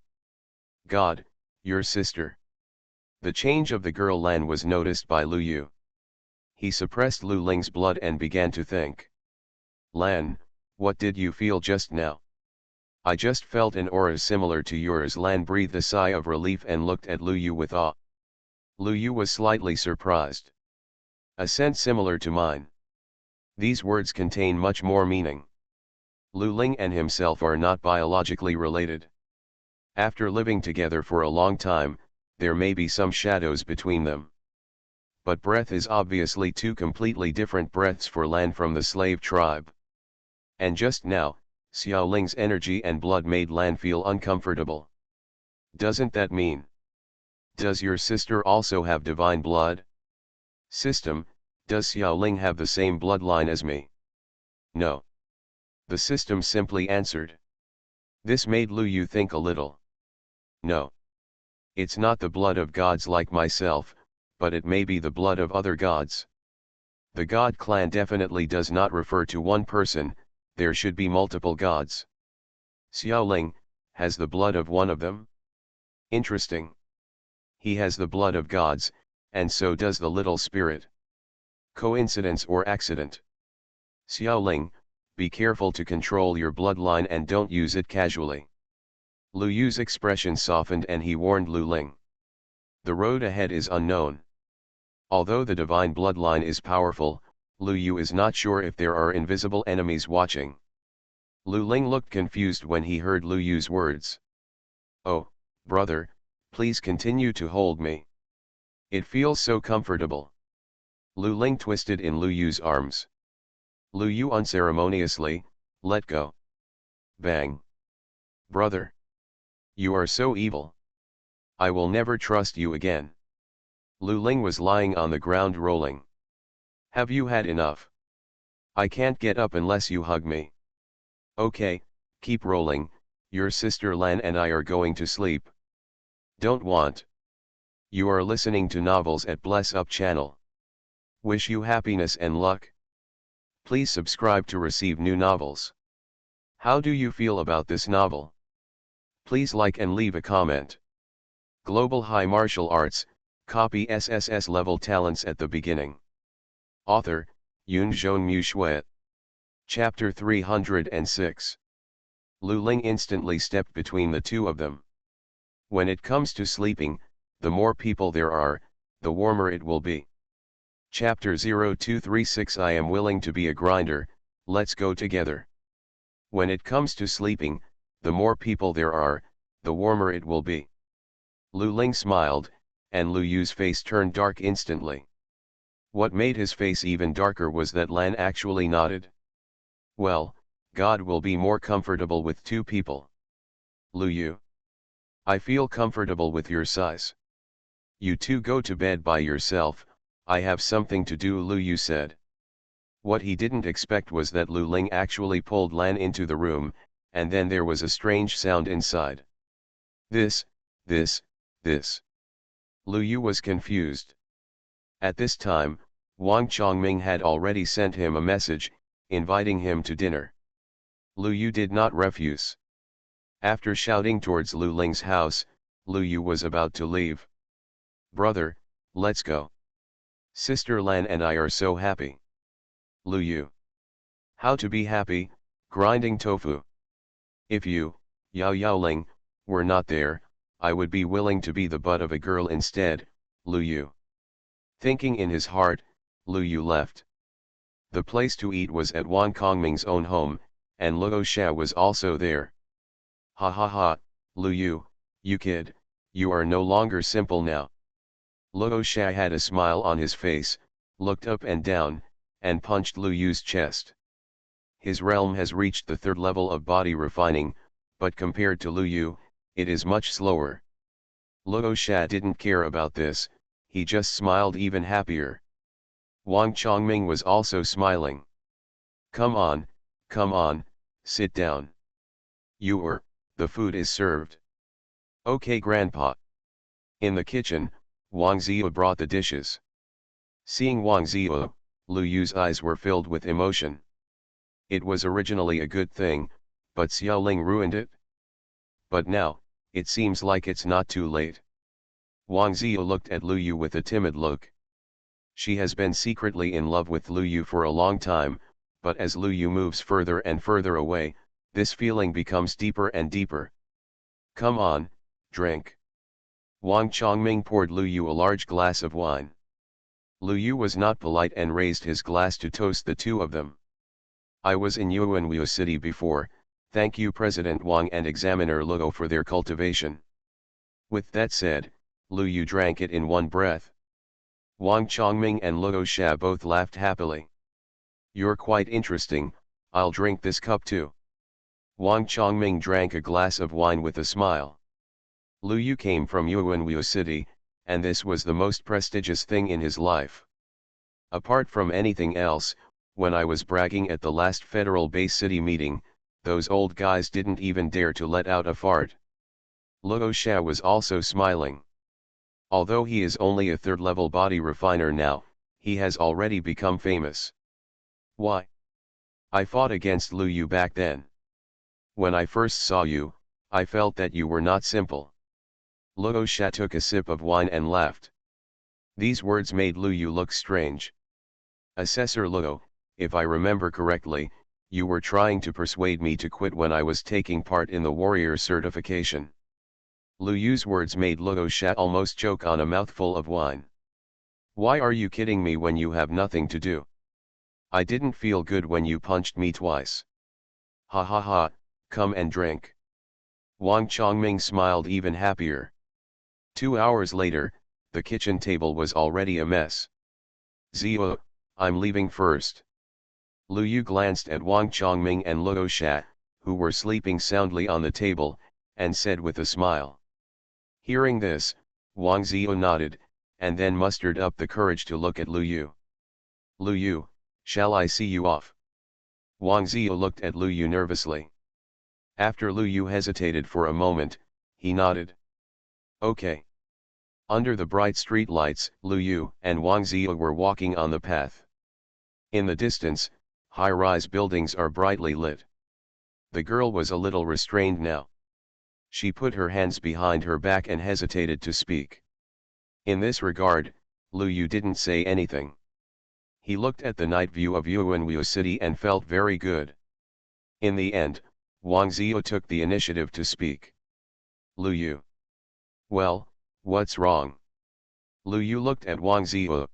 [SPEAKER 1] God, your sister. The change of the girl Lan was noticed by Lu Yu. He suppressed Lu Ling's blood and began to think. Lan, what did you feel just now? I just felt an aura similar to yours. Lan breathed a sigh of relief and looked at Lu Yu with awe. Lu Yu was slightly surprised. A sense similar to mine. These words contain much more meaning. Lu Ling and himself are not biologically related. After living together for a long time, there may be some shadows between them. But breath is obviously two completely different breaths for Lan from the slave tribe. And just now, Xiao Ling's energy and blood made Lan feel uncomfortable. Doesn't that mean? Does your sister also have divine blood? System, does Xiao Ling have the same bloodline as me? No. The system simply answered. This made Lu Yu think a little. No. It's not the blood of gods like myself, but it may be the blood of other gods. The god clan definitely does not refer to one person, there should be multiple gods. Xiao Ling has the blood of one of them? Interesting. He has the blood of gods, and so does the little spirit. Coincidence or accident? Xiao Ling, be careful to control your bloodline and don't use it casually. Lu Yu's expression softened and he warned Lu Ling. The road ahead is unknown. Although the divine bloodline is powerful, Lu Yu is not sure if there are invisible enemies watching. Lu Ling looked confused when he heard Lu Yu's words. Oh, brother, please continue to hold me. It feels so comfortable. Lu Ling twisted in Lu Yu's arms. Lu Yu unceremoniously, let go. Bang. Brother. You are so evil. I will never trust you again. Lu Ling was lying on the ground rolling. Have you had enough? I can't get up unless you hug me. Okay, keep rolling, your sister Lan and I are going to sleep. Don't want. You are listening to novels at Bless Up channel. Wish you happiness and luck. Please subscribe to receive new novels. How do you feel about this novel? Please like and leave a comment. Global High Martial Arts, copy SSS-level talents at the beginning. Author, Yun Zhong Mu Shui. Chapter 306. Lu Ling instantly stepped between the two of them. When it comes to sleeping, the more people there are, the warmer it will be. Chapter 0236. I am willing to be a grinder, let's go together. When it comes to sleeping, the more people there are, the warmer it will be. Lu Ling smiled, and Lu Yu's face turned dark instantly. What made his face even darker was that Lan actually nodded. Well, God will be more comfortable with two people. Lu Yu. I feel comfortable with your size. You two go to bed by yourself, I have something to do, Lu Yu said. What he didn't expect was that Lu Ling actually pulled Lan into the room, and then there was a strange sound inside. This. Lu Yu was confused. At this time, Wang Chongming had already sent him a message, inviting him to dinner. Lu Yu did not refuse. After shouting towards Lu Ling's house, Lu Yu was about to leave. Brother, let's go. Sister Lan and I are so happy. Lu Yu. How to be happy, grinding tofu. If you, Yao Yaoling, were not there, I would be willing to be the butt of a girl instead, Lu Yu. Thinking in his heart, Lu Yu left. The place to eat was at Wang Kongming's own home, and Luo Xia was also there. Ha ha ha, Lu Yu, you kid, you are no longer simple now. Luo Xia had a smile on his face, looked up and down, and punched Lu Yu's chest. His realm has reached the third level of body refining, but compared to Lu Yu, it is much slower. Luo Xia didn't care about this, he just smiled even happier. Wang Chongming was also smiling. Come on, sit down. The food is served. Okay grandpa. In the kitchen, Wang Ziyu brought the dishes. Seeing Wang Ziyu, Lu Yu's eyes were filled with emotion. It was originally a good thing, but Xiaoling ruined it. But now, it seems like it's not too late. Wang Ziyu looked at Lu Yu with a timid look. She has been secretly in love with Lu Yu for a long time, but as Lu Yu moves further and further away, this feeling becomes deeper and deeper. Come on, drink. Wang Chongming poured Lu Yu a large glass of wine. Lu Yu was not polite and raised his glass to toast the two of them. I was in Yuanwu City before, thank you President Wang and Examiner Luo for their cultivation. With that said, Lu Yu drank it in one breath. Wang Chongming and Luo Xia both laughed happily. You're quite interesting, I'll drink this cup too. Wang Chongming drank a glass of wine with a smile. Lu Yu came from Yuanwu City, and this was the most prestigious thing in his life. Apart from anything else, when I was bragging at the last Federal Base City meeting, those old guys didn't even dare to let out a fart. Luo Xia was also smiling. Although he is only a third-level body refiner now, he has already become famous. Why? I fought against Lu Yu back then. When I first saw you, I felt that you were not simple. Luo Xia took a sip of wine and laughed. These words made Lu Yu look strange. Assessor Luo, if I remember correctly, you were trying to persuade me to quit when I was taking part in the warrior certification. Lu Yu's words made Luo Xia almost choke on a mouthful of wine. Why are you kidding me when you have nothing to do? I didn't feel good when you punched me twice. Ha ha ha, come and drink. Wang Chongming smiled even happier. 2 hours later, the kitchen table was already a mess. Ziyu, I'm leaving first. Lu Yu glanced at Wang Chongming and Luo Xia, who were sleeping soundly on the table, and said with a smile. Hearing this, Wang Ziyou nodded, and then mustered up the courage to look at Lu Yu. Lu Yu, shall I see you off? Wang Ziyou looked at Lu Yu nervously. After Lu Yu hesitated for a moment, he nodded. Okay. Under the bright street lights, Lu Yu and Wang Ziyou were walking on the path. In the distance, high-rise buildings are brightly lit. The girl was a little restrained now. She put her hands behind her back and hesitated to speak. In this regard, Lu Yu didn't say anything. He looked at the night view of Yuanwu City and felt very good. In the end, Wang Ziyou took the initiative to speak. Lu Yu. Well, what's wrong? Lu Yu looked at Wang Ziyou.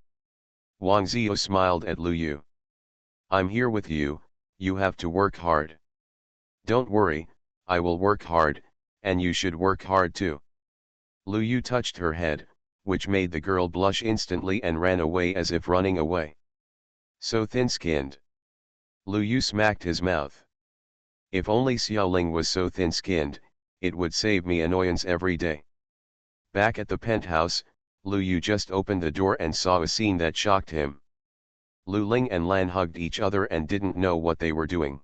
[SPEAKER 1] Wang Ziyou smiled at Lu Yu. I'm here with you, you have to work hard. Don't worry, I will work hard, and you should work hard too. Lu Yu touched her head, which made the girl blush instantly and ran away as if running away. So thin-skinned. Lu Yu smacked his mouth. If only Xiaoling was so thin-skinned, it would save me annoyance every day. Back at the penthouse, Lu Yu just opened the door and saw a scene that shocked him. Lu Ling and Lan hugged each other and didn't know what they were doing.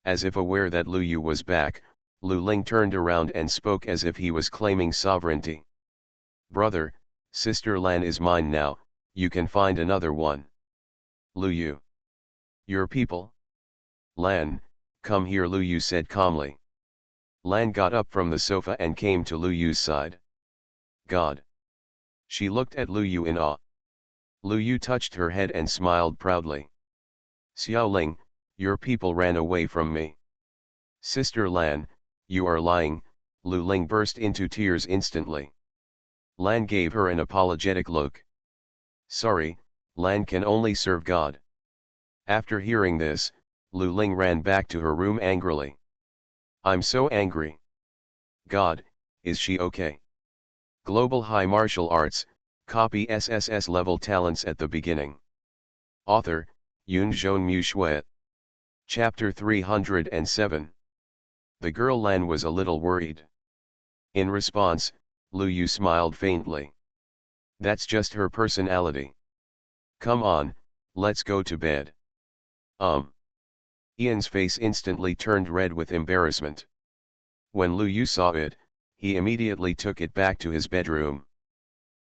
[SPEAKER 1] As if aware that Lu Yu was back, Lu Ling turned around and spoke as if he was claiming sovereignty. Brother, sister Lan is mine now, you can find another one. Lu Yu. Your people? Lan, come here, Lu Yu said calmly. Lan got up from the sofa and came to Lu Yu's side. God. She looked at Lu Yu in awe. Lu Yu touched her head and smiled proudly. Xiaoling, your people ran away from me. Sister Lan, you are lying, Lu Ling burst into tears instantly. Lan gave her an apologetic look. Sorry, Lan can only serve God. After hearing this, Lu Ling ran back to her room angrily. I'm so angry. God, is she okay? Global High Martial Arts, copy SSS-level talents at the beginning. Author, Yunzhong Mu Shui. Chapter 307. The girl Lan was a little worried. In response, Lu Yu smiled faintly. That's just her personality. Come on, let's go to bed. Ian's face instantly turned red with embarrassment. When Lu Yu saw it, he immediately took it back to his bedroom.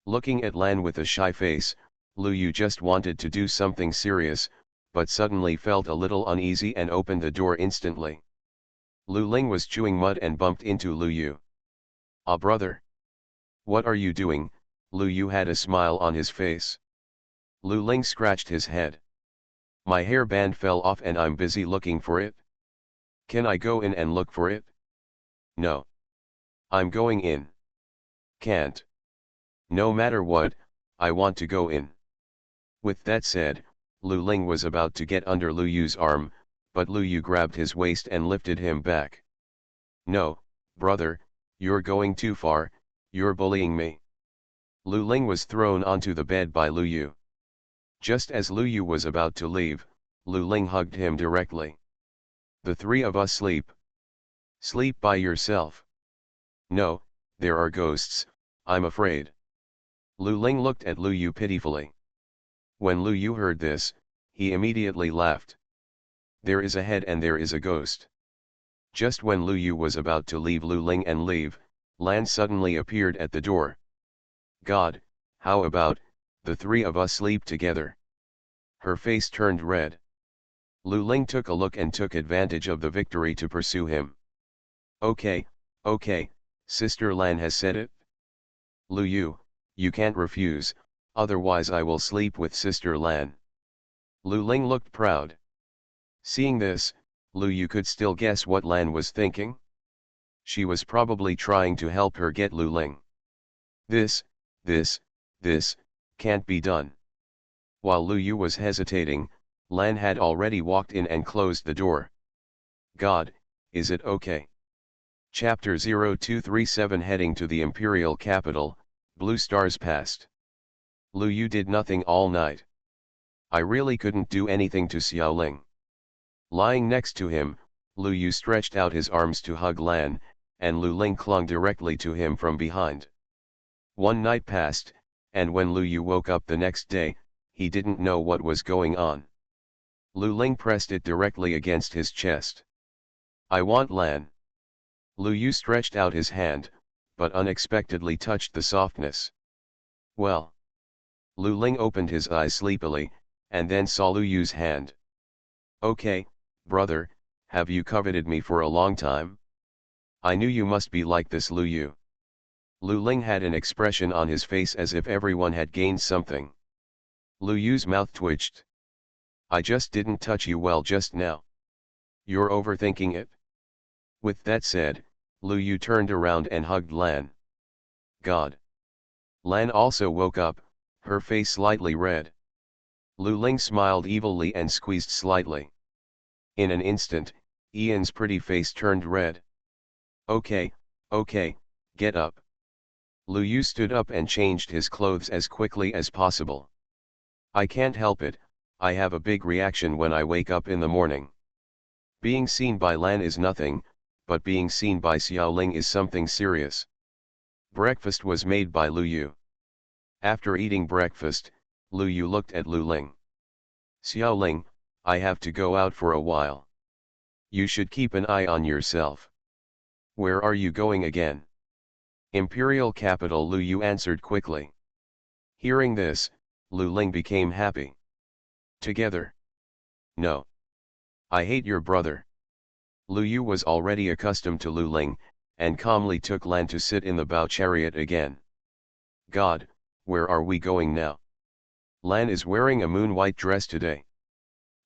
[SPEAKER 1] Looking at Lan with a shy face, Lu Yu just wanted to do something serious, but suddenly felt a little uneasy and opened the door instantly. Lu Ling was chewing mud and bumped into Lu Yu. Ah, brother. What are you doing? Lu Yu had a smile on his face. Lu Ling scratched his head. My hairband fell off and I'm busy looking for it. Can I go in and look for it? No. I'm going in. Can't. No matter what, I want to go in. With that said, Lu Ling was about to get under Lu Yu's arm, but Lu Yu grabbed his waist and lifted him back. No, brother, you're going too far, you're bullying me. Lu Ling was thrown onto the bed by Lu Yu. Just as Lu Yu was about to leave, Lu Ling hugged him directly. The three of us sleep. Sleep by yourself. No, there are ghosts, I'm afraid. Lu Ling looked at Lu Yu pitifully. When Lu Yu heard this, he immediately laughed. There is a head and there is a ghost. Just when Lu Yu was about to leave Lu Ling and leave, Lan suddenly appeared at the door. God, how about, the three of us sleep together? Her face turned red. Lu Ling took a look and took advantage of the victory to pursue him. Okay, Sister Lan has said it. Lu Yu, you can't refuse, otherwise I will sleep with Sister Lan. Lu Ling looked proud. Seeing this, Lu Yu could still guess what Lan was thinking. She was probably trying to help her get Lu Ling. This can't be done. While Lu Yu was hesitating, Lan had already walked in and closed the door. God, is it okay? Chapter 0237 Heading to the Imperial Capital, Blue Stars Past. Lu Yu did nothing all night. I really couldn't do anything to Xiaoling. Lying next to him, Lu Yu stretched out his arms to hug Lan, and Lu Ling clung directly to him from behind. One night passed, and when Lu Yu woke up the next day, he didn't know what was going on. Lu Ling pressed it directly against his chest. "I want Lan." Lu Yu stretched out his hand, but unexpectedly touched the softness. "Well." Lu Ling opened his eyes sleepily, and then saw Lu Yu's hand. "Okay, brother, have you coveted me for a long time? I knew you must be like this, Lu Yu." Lu Ling had an expression on his face as if everyone had gained something. Lu Yu's mouth twitched. "I just didn't touch you well just now. You're overthinking it." With that said, Lu Yu turned around and hugged Lan. "God." Lan also woke up, her face slightly red. Lu Ling smiled evilly and squeezed slightly. In an instant, Ian's pretty face turned red. Okay, get up." Lu Yu stood up and changed his clothes as quickly as possible. "I can't help it, I have a big reaction when I wake up in the morning. Being seen by Lan is nothing, but being seen by Xiaoling is something serious." Breakfast was made by Lu Yu. After eating breakfast, Lu Yu looked at Lu Ling. "Xiaoling, I have to go out for a while. You should keep an eye on yourself." "Where are you going again?" "Imperial capital," Lu Yu answered quickly. Hearing this, Lu Ling became happy. "Together?" "No. I hate your brother." Lu Yu was already accustomed to Lu Ling, and calmly took Lan to sit in the bow chariot again. "God, where are we going now?" "Lan is wearing a moon-white dress today.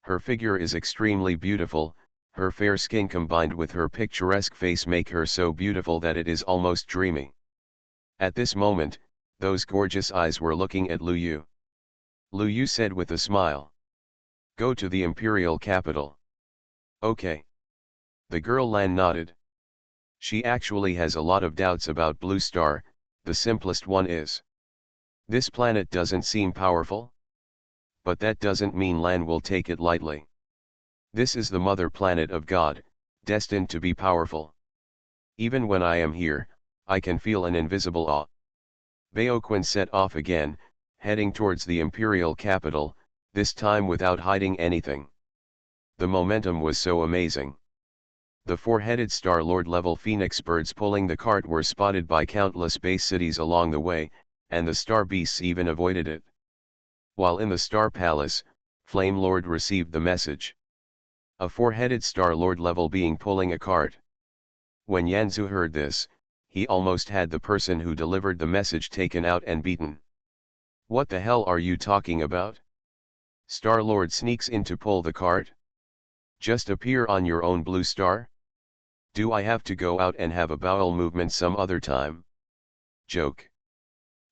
[SPEAKER 1] Her figure is extremely beautiful, her fair skin combined with her picturesque face make her so beautiful that it is almost dreamy." At this moment, those gorgeous eyes were looking at Lu Yu. Lu Yu said with a smile. "Go to the imperial capital." "Okay." The girl Lan nodded. She actually has a lot of doubts about Blue Star. The simplest one is, this planet doesn't seem powerful? But that doesn't mean Lan will take it lightly. This is the mother planet of God, destined to be powerful. Even when I am here, I can feel an invisible awe. Baoquan set off again, heading towards the imperial capital, this time without hiding anything. The momentum was so amazing. The four-headed Star-Lord level phoenix birds pulling the cart were spotted by countless base cities along the way, and the star beasts even avoided it. While in the Star Palace, Flame Lord received the message. A four-headed Star-Lord level being pulling a cart. When Yanzu heard this, he almost had the person who delivered the message taken out and beaten. "What the hell are you talking about? Star-Lord sneaks in to pull the cart? Just appear on your own blue star? Do I have to go out and have a bowel movement some other time?" Joke.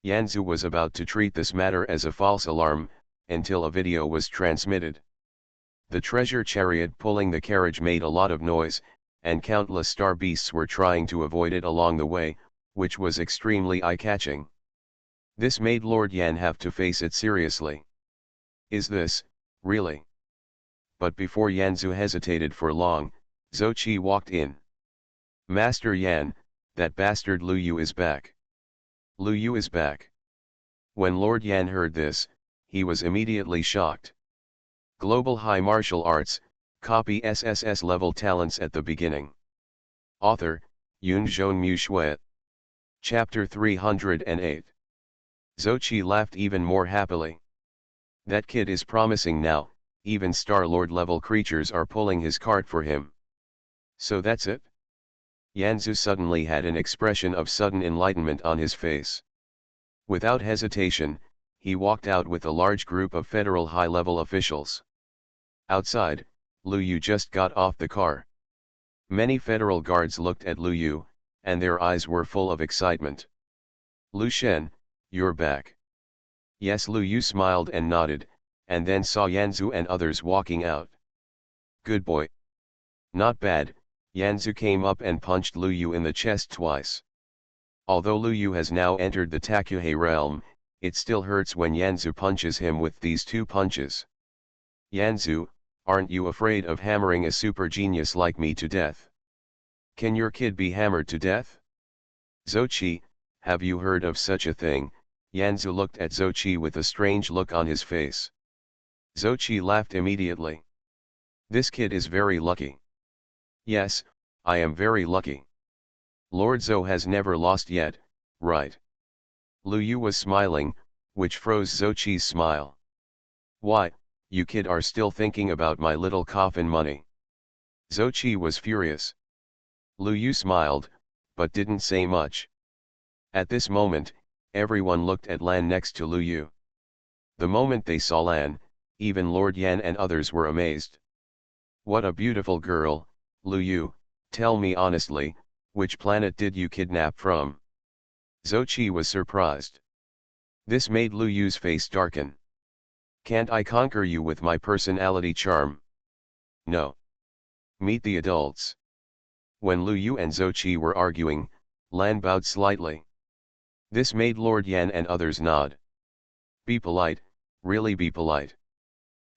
[SPEAKER 1] Yanzu was about to treat this matter as a false alarm, until a video was transmitted. The treasure chariot pulling the carriage made a lot of noise, and countless star beasts were trying to avoid it along the way, which was extremely eye-catching. This made Lord Yan have to face it seriously. Is this, really? But before Yanzu hesitated for long, Zhou Qi walked in. "Master Yan, that bastard Lu Yu is back." Lu Yu is back. When Lord Yan heard this, he was immediately shocked. Global High Martial Arts, copy SSS-level talents at the beginning. Author, Yunzhong Mu Shui. Chapter 308. Zhou Qi laughed even more happily. That kid is promising now, even Star-Lord level creatures are pulling his cart for him. So that's it? Yanzu suddenly had an expression of sudden enlightenment on his face. Without hesitation, he walked out with a large group of federal high-level officials. Outside, Lu Yu just got off the car. Many federal guards looked at Lu Yu, and their eyes were full of excitement. "Lu Shen, you're back." Yes, Lu Yu smiled and nodded, and then saw Yanzu and others walking out. "Good boy." "Not bad." Yanzu came up and punched Lu Yu in the chest twice. Although Lu Yu has now entered the Takuhei realm, it still hurts when Yanzu punches him with these two punches. "Yanzu, Aren't you afraid of hammering a super genius like me to death? Can your kid be hammered to death? Zochi, have you heard of such a thing? Yanzu looked at Zochi with a strange look on his face. Zochi laughed immediately. This kid is very lucky. Yes, I am very lucky. Lord Zhou has never lost yet, right? Lu Yu was smiling, which froze Zochi's smile. Why, you kid are still thinking about my little coffin money. Zochi was furious. Lu Yu smiled, but didn't say much. At this moment, everyone looked at Lan next to Lu Yu. The moment they saw Lan, even Lord Yan and others were amazed. What a beautiful girl, Lu Yu, tell me honestly, which planet did you kidnap from? Zochi was surprised. This made Lu Yu's face darken. Can't I conquer you with my personality charm? No. Meet the adults. When Lu Yu and Zochi were arguing, Lan bowed slightly. This made Lord Yan and others nod. Be polite, really be polite.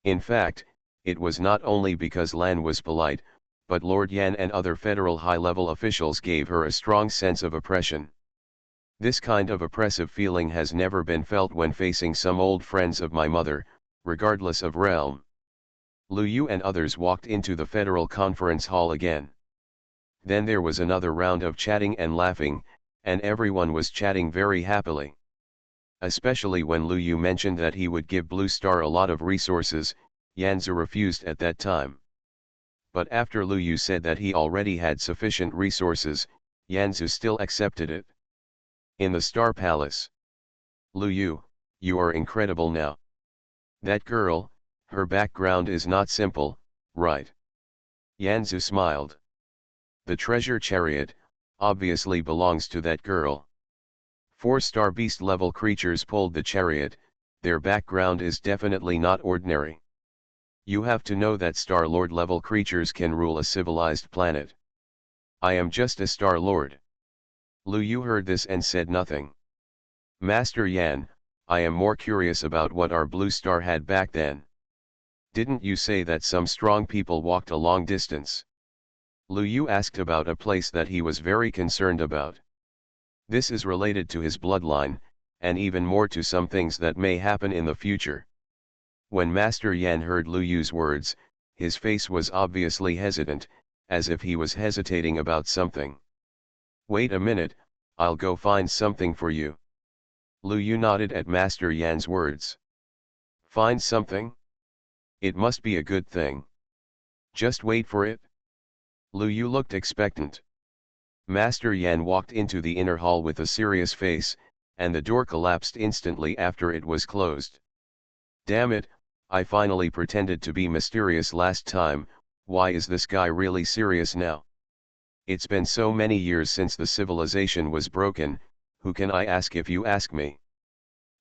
[SPEAKER 1] In fact, it was not only because Lan was polite, but Lord Yan and other federal high-level officials gave her a strong sense of oppression. This kind of oppressive feeling has never been felt when facing some old friends of my mother, regardless of realm. Lu Yu and others walked into the federal conference hall again. Then there was another round of chatting and laughing, and everyone was chatting very happily. Especially when Lu Yu mentioned that he would give Blue Star a lot of resources, Yanzu refused at that time. But after Lu Yu said that he already had sufficient resources, Yanzu still accepted it. In the Star Palace. Lu Yu, you are incredible now. That girl, her background is not simple, right? Yanzu smiled. The treasure chariot, obviously belongs to that girl. 4-star beast level creatures pulled the chariot, their background is definitely not ordinary. You have to know that Star Lord level creatures can rule a civilized planet. I am just a Star Lord. Lu Yu heard this and said nothing. Master Yan, I am more curious about what our Blue Star had back then. Didn't you say that some strong people walked a long distance? Lu Yu asked about a place that he was very concerned about. This is related to his bloodline, and even more to some things that may happen in the future. When Master Yan heard Lu Yu's words, his face was obviously hesitant, as if he was hesitating about something. Wait a minute, I'll go find something for you. Lu Yu nodded at Master Yan's words. Find something? It must be a good thing. Just wait for it. Lu Yu looked expectant. Master Yan walked into the inner hall with a serious face, and the door collapsed instantly after it was closed. Damn it, I finally pretended to be mysterious last time, why is this guy really serious now? It's been so many years since the civilization was broken, who can I ask if you ask me?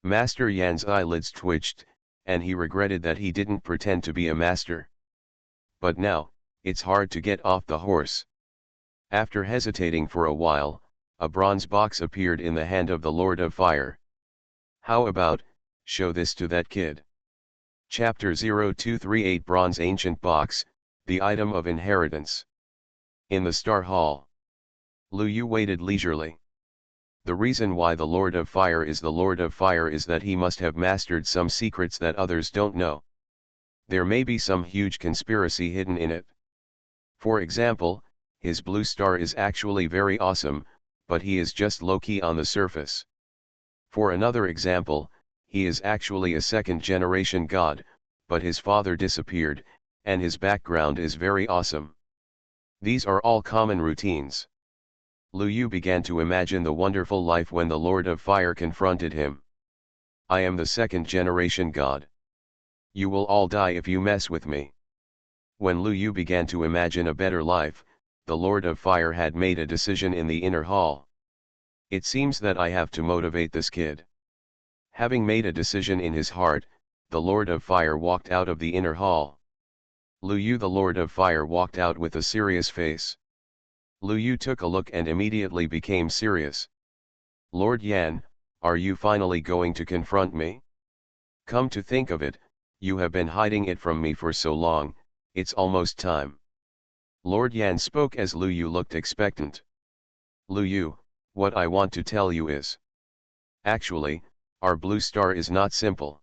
[SPEAKER 1] Master Yan's eyelids twitched, and he regretted that he didn't pretend to be a master. But now, it's hard to get off the horse. After hesitating for a while, a bronze box appeared in the hand of the Lord of Fire. How about, show this to that kid. Chapter 0238 Bronze Ancient Box, the Item of Inheritance. In the Star Hall. Lu Yu waited leisurely. The reason why the Lord of Fire is the Lord of Fire is that he must have mastered some secrets that others don't know. There may be some huge conspiracy hidden in it. For example, his blue star is actually very awesome, but he is just low-key on the surface. For another example, he is actually a second-generation god, but his father disappeared, and his background is very awesome. These are all common routines. Lu Yu began to imagine the wonderful life when the Lord of Fire confronted him. I am the second-generation god. You will all die if you mess with me. When Lu Yu began to imagine a better life, the Lord of Fire had made a decision in the inner hall. It seems that I have to motivate this kid. Having made a decision in his heart, the Lord of Fire walked out of the inner hall. Lu Yu the Lord of Fire walked out with a serious face. Lu Yu took a look and immediately became serious. Lord Yan, are you finally going to confront me? Come to think of it, you have been hiding it from me for so long, it's almost time. Lord Yan spoke as Lu Yu looked expectant. Lu Yu, what I want to tell you is. Actually, our blue star is not simple.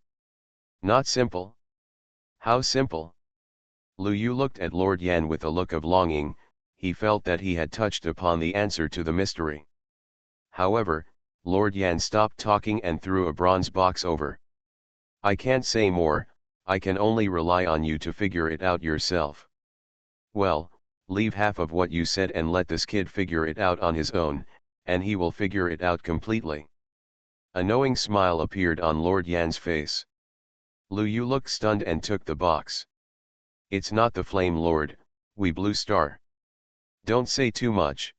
[SPEAKER 1] Not simple? How simple? Lu Yu looked at Lord Yan with a look of longing. He felt that he had touched upon the answer to the mystery. However, Lord Yan stopped talking and threw a bronze box over. I can't say more, I can only rely on you to figure it out yourself. Well, leave half of what you said and let this kid figure it out on his own, and he will figure it out completely. A knowing smile appeared on Lord Yan's face. Lu Yu looked stunned and took the box. It's not the Flame Lord, we Blue Star. Don't say too much.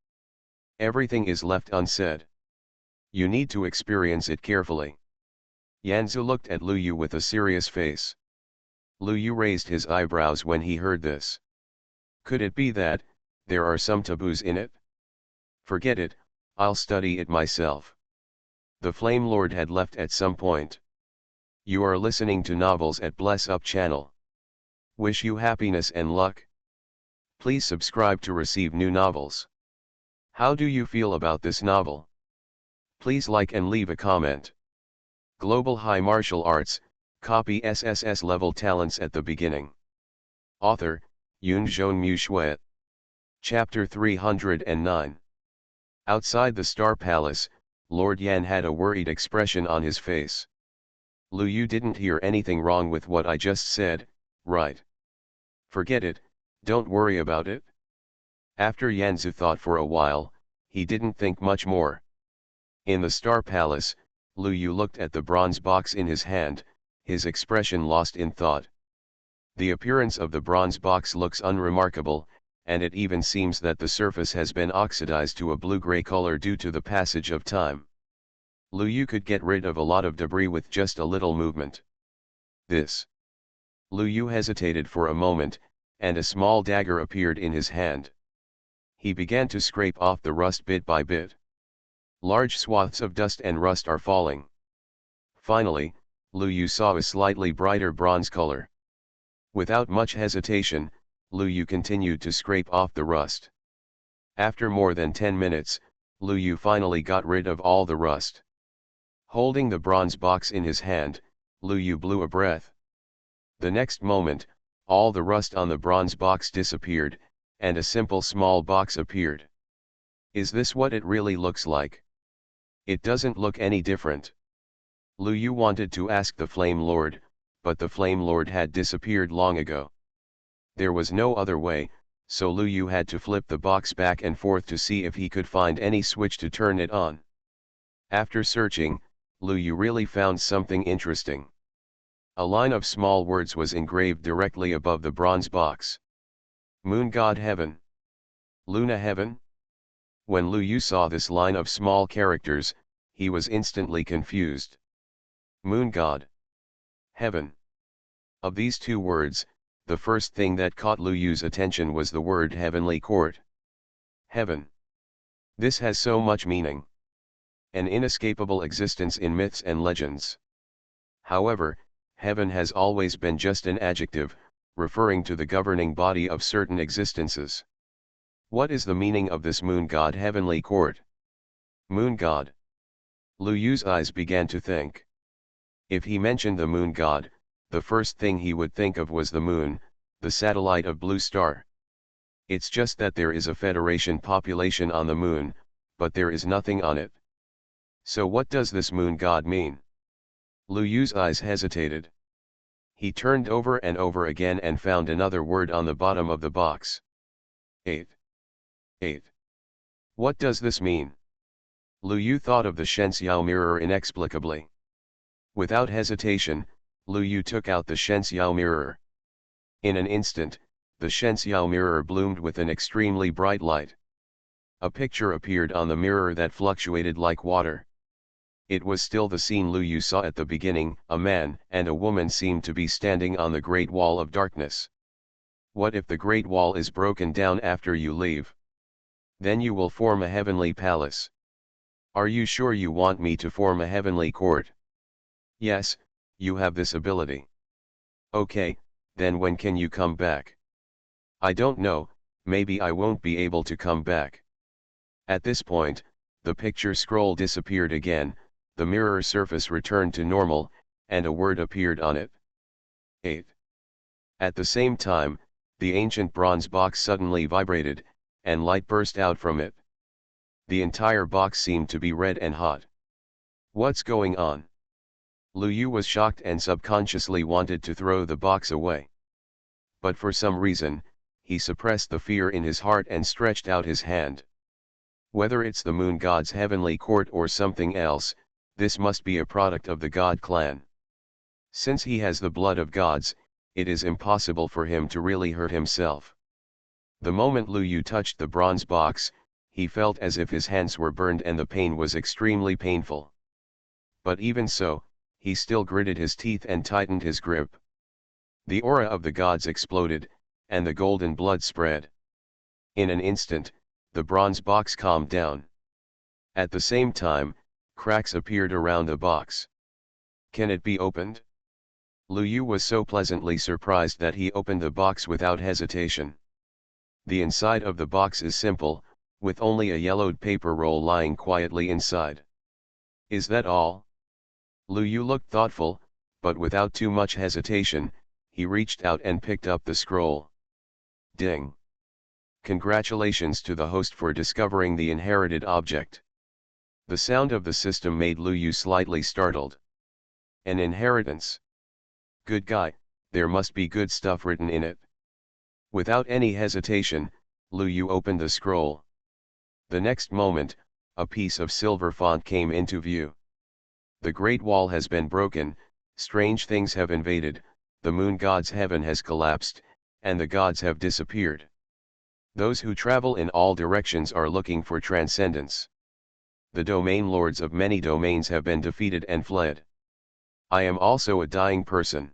[SPEAKER 1] Everything is left unsaid. You need to experience it carefully. Yanzu looked at Lu Yu with a serious face. Lu Yu raised his eyebrows when he heard this. Could it be that, there are some taboos in it? Forget it, I'll study it myself. The Flame Lord had left at some point. You are listening to novels at Bless Up channel. Wish you happiness and luck. Please subscribe to receive new novels. How do you feel about this novel? Please like and leave a comment. Global High Martial Arts, copy SSS-level talents at the beginning. Author, Yunzhong Mu. Chapter 309. Outside the Star Palace, Lord Yan had a worried expression on his face. Lu Yu didn't hear anything wrong with what I just said, right? Forget it, don't worry about it. After Yanzu thought for a while, he didn't think much more. In the Star Palace, Lu Yu looked at the bronze box in his hand, his expression lost in thought. The appearance of the bronze box looks unremarkable, and it even seems that the surface has been oxidized to a blue-gray color due to the passage of time. Lu Yu could get rid of a lot of debris with just a little movement. This. Lu Yu hesitated for a moment, and a small dagger appeared in his hand. He began to scrape off the rust bit by bit. Large swaths of dust and rust are falling. Finally, Lu Yu saw a slightly brighter bronze color. Without much hesitation, Lu Yu continued to scrape off the rust. After more than 10 minutes, Lu Yu finally got rid of all the rust. Holding the bronze box in his hand, Lu Yu blew a breath. The next moment, all the rust on the bronze box disappeared, and a simple small box appeared. Is this what it really looks like? It doesn't look any different. Lu Yu wanted to ask the Flame Lord, but the Flame Lord had disappeared long ago. There was no other way, so Lu Yu had to flip the box back and forth to see if he could find any switch to turn it on. After searching, Lu Yu really found something interesting. A line of small words was engraved directly above the bronze box. Moon God Heaven. Luna Heaven? When Lu Yu saw this line of small characters, he was instantly confused. Moon God. Heaven. Of these two words, the first thing that caught Lu Yu's attention was the word Heavenly Court. Heaven. This has so much meaning. An inescapable existence in myths and legends. However, heaven has always been just an adjective, referring to the governing body of certain existences. What is the meaning of this Moon God Heavenly Court? Moon God. Lu Yu's eyes began to think. If he mentioned the Moon God, the first thing he would think of was the moon, the satellite of Blue Star. It's just that there is a Federation population on the moon, but there is nothing on it. So what does this Moon God mean? Lu Yu's eyes hesitated. He turned over and over again and found another word on the bottom of the box. 8. 8. What does this mean? Lu Yu thought of the Shenxiao mirror inexplicably. Without hesitation, Lu Yu took out the Shenxiao mirror. In an instant, the Shenxiao mirror bloomed with an extremely bright light. A picture appeared on the mirror that fluctuated like water. It was still the scene Lu Yu saw at the beginning. A man and a woman seemed to be standing on the Great Wall of Darkness. What if the Great Wall is broken down after you leave? Then you will form a heavenly palace. Are you sure you want me to form a heavenly court? Yes, you have this ability. Okay, then when can you come back? I don't know, maybe I won't be able to come back. At this point, the picture scroll disappeared again, the mirror surface returned to normal, and a word appeared on it. 8. At the same time, the ancient bronze box suddenly vibrated, and light burst out from it. The entire box seemed to be red and hot. What's going on? Lu Yu was shocked and subconsciously wanted to throw the box away. But for some reason, he suppressed the fear in his heart and stretched out his hand. Whether it's the moon god's heavenly court or something else, this must be a product of the god clan. Since he has the blood of gods, it is impossible for him to really hurt himself. The moment Lu Yu touched the bronze box, he felt as if his hands were burned and the pain was extremely painful. But even so, he still gritted his teeth and tightened his grip. The aura of the gods exploded, and the golden blood spread. In an instant, the bronze box calmed down. At the same time, cracks appeared around the box. Can it be opened? Lu Yu was so pleasantly surprised that he opened the box without hesitation. The inside of the box is simple, with only a yellowed paper roll lying quietly inside. Is that all? Lu Yu looked thoughtful, but without too much hesitation, he reached out and picked up the scroll. Ding! Congratulations to the host for discovering the inherited object. The sound of the system made Lu Yu slightly startled. An inheritance. Good guy, there must be good stuff written in it. Without any hesitation, Lu Yu opened the scroll. The next moment, a piece of silver font came into view. The Great Wall has been broken, strange things have invaded, the moon god's heaven has collapsed, and the gods have disappeared. Those who travel in all directions are looking for transcendence. The domain lords of many domains have been defeated and fled. I am also a dying person.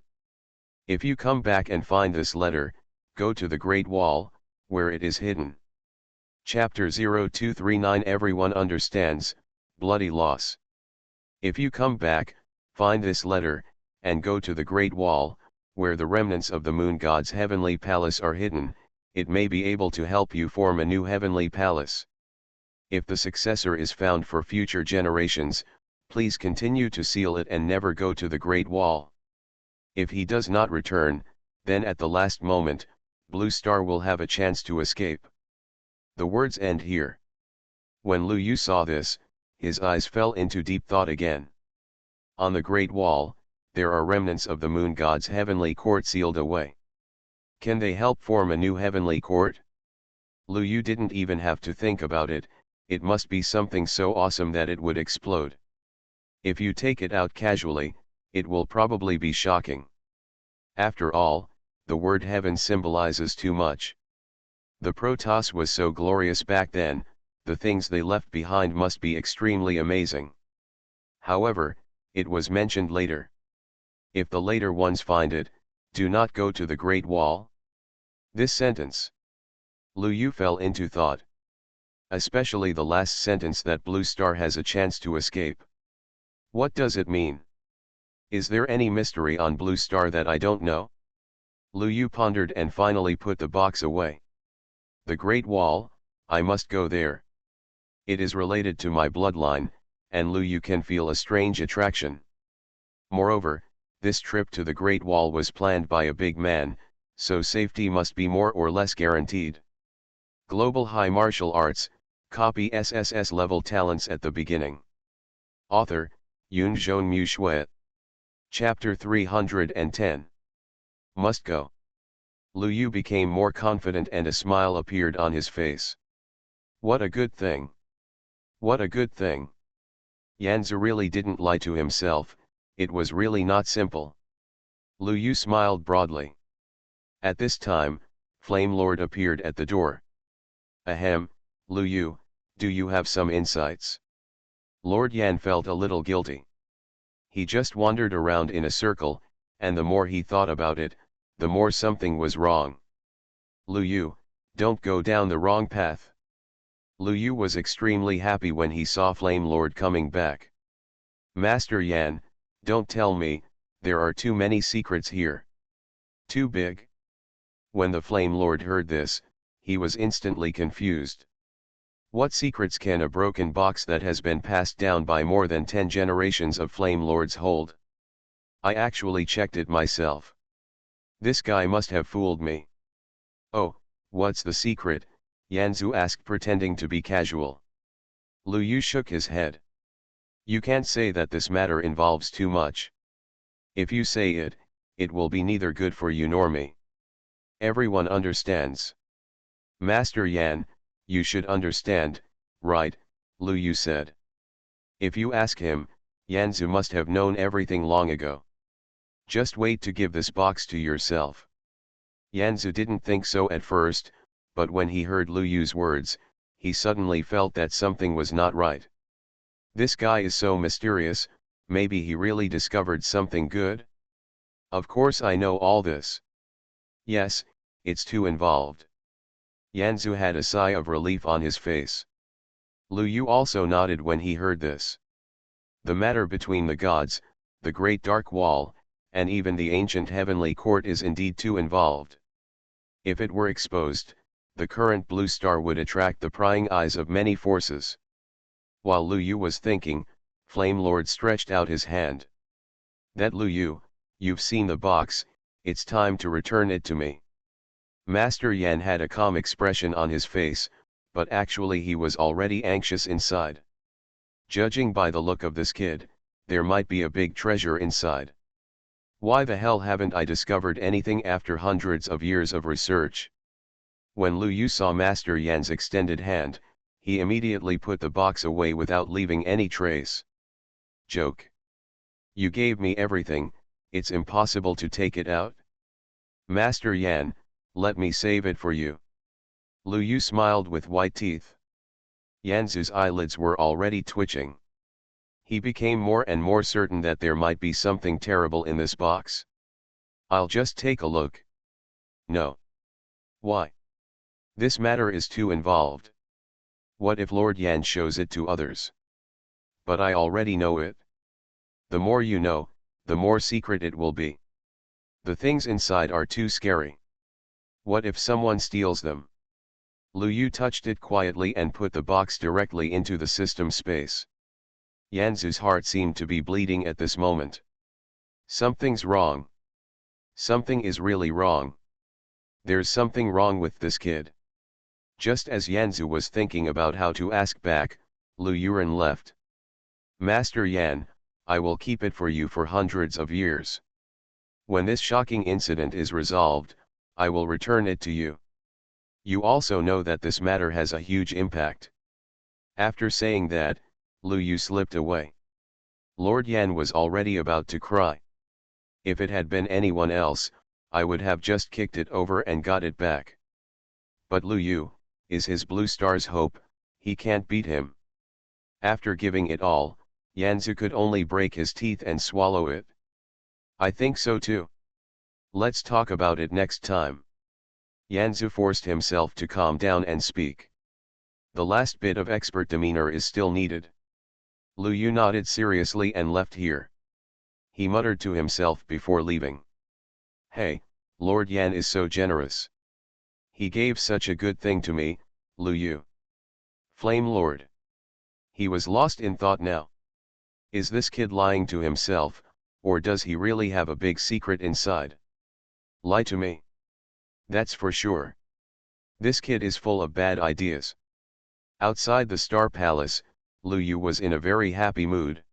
[SPEAKER 1] If you come back and find this letter, go to the Great Wall, where it is hidden. Chapter 0239 Everyone understands, bloody loss. If you come back, find this letter, and go to the Great Wall, where the remnants of the moon god's heavenly palace are hidden, it may be able to help you form a new heavenly palace. If the successor is found for future generations, please continue to seal it and never go to the Great Wall. If he does not return, then at the last moment, Blue Star will have a chance to escape. The words end here. When Lu Yu saw this, his eyes fell into deep thought again. On the Great Wall, there are remnants of the moon god's heavenly court sealed away. Can they help form a new heavenly court? Lu Yu didn't even have to think about it, it must be something so awesome that it would explode. If you take it out casually, it will probably be shocking. After all, the word heaven symbolizes too much. The Protoss was so glorious back then, the things they left behind must be extremely amazing. However, it was mentioned later. If the later ones find it, do not go to the Great Wall. This sentence. Lu Yu fell into thought. Especially the last sentence that Blue Star has a chance to escape. What does it mean? Is there any mystery on Blue Star that I don't know? Lu Yu pondered and finally put the box away. The Great Wall, I must go there. It is related to my bloodline, and Lu Yu can feel a strange attraction. Moreover, this trip to the Great Wall was planned by a big man, so safety must be more or less guaranteed. Global High Martial Arts, copy SSS-level talents at the beginning. Author, Yunzhong Mu Shui. Chapter 310. Must go. Lu Yu became more confident and a smile appeared on his face. What a good thing. What a good thing. Yanzi really didn't lie to himself, it was really not simple. Lu Yu smiled broadly. At this time, Flame Lord appeared at the door. Ahem, Lu Yu, do you have some insights? Lord Yan felt a little guilty. He just wandered around in a circle, and the more he thought about it, the more something was wrong. Lu Yu, don't go down the wrong path. Lu Yu was extremely happy when he saw Flame Lord coming back. Master Yan, don't tell me, there are too many secrets here. Too big? When the Flame Lord heard this, he was instantly confused. What secrets can a broken box that has been passed down by more than 10 generations of Flame Lords hold? I actually checked it myself. This guy must have fooled me. Oh, what's the secret? Yanzu asked, pretending to be casual. Lu Yu shook his head. You can't say that this matter involves too much. If you say it, it will be neither good for you nor me. Everyone understands. Master Yan, you should understand, right? Lu Yu said. If you ask him, Yanzu must have known everything long ago. Just wait to give this box to yourself. Yanzu didn't think so at first, but when he heard Lu Yu's words, he suddenly felt that something was not right. This guy is so mysterious, maybe he really discovered something good? Of course I know all this. Yes, it's too involved. Yanzu had a sigh of relief on his face. Lu Yu also nodded when he heard this. The matter between the gods, the Great Dark Wall, and even the ancient heavenly court is indeed too involved. If it were exposed, the current blue star would attract the prying eyes of many forces. While Lu Yu was thinking, Flame Lord stretched out his hand. That Lu Yu, you've seen the box, it's time to return it to me. Master Yan had a calm expression on his face, but actually he was already anxious inside. Judging by the look of this kid, there might be a big treasure inside. Why the hell haven't I discovered anything after hundreds of years of research? When Lu Yu saw Master Yan's extended hand, he immediately put the box away without leaving any trace. Joke. You gave me everything, it's impossible to take it out? Master Yan, let me save it for you. Lu Yu smiled with white teeth. Yanzu's eyelids were already twitching. He became more and more certain that there might be something terrible in this box. I'll just take a look. No. Why? This matter is too involved. What if Lord Yan shows it to others? But I already know it. The more you know, the more secret it will be. The things inside are too scary. What if someone steals them? Lu Yu touched it quietly and put the box directly into the system space. Yanzu's heart seemed to be bleeding at this moment. Something's wrong. Something is really wrong. There's something wrong with this kid. Just as Yanzu was thinking about how to ask back, Lu Yuren left. Master Yan, I will keep it for you for hundreds of years. When this shocking incident is resolved, I will return it to you. You also know that this matter has a huge impact. After saying that, Lu Yu slipped away. Lord Yan was already about to cry. If it had been anyone else, I would have just kicked it over and got it back. But Lu Yu is his blue star's hope, he can't beat him. After giving it all, Yanzu could only break his teeth and swallow it. I think so too. Let's talk about it next time. Yanzu forced himself to calm down and speak. The last bit of expert demeanor is still needed. Lu Yu nodded seriously and left here. He muttered to himself before leaving. Hey, Lord Yan is so generous. He gave such a good thing to me, Lu Yu. Flame Lord. He was lost in thought now. Is this kid lying to himself, or does he really have a big secret inside? Lie to me. That's for sure. This kid is full of bad ideas. Outside the Star Palace, Lu Yu was in a very happy mood.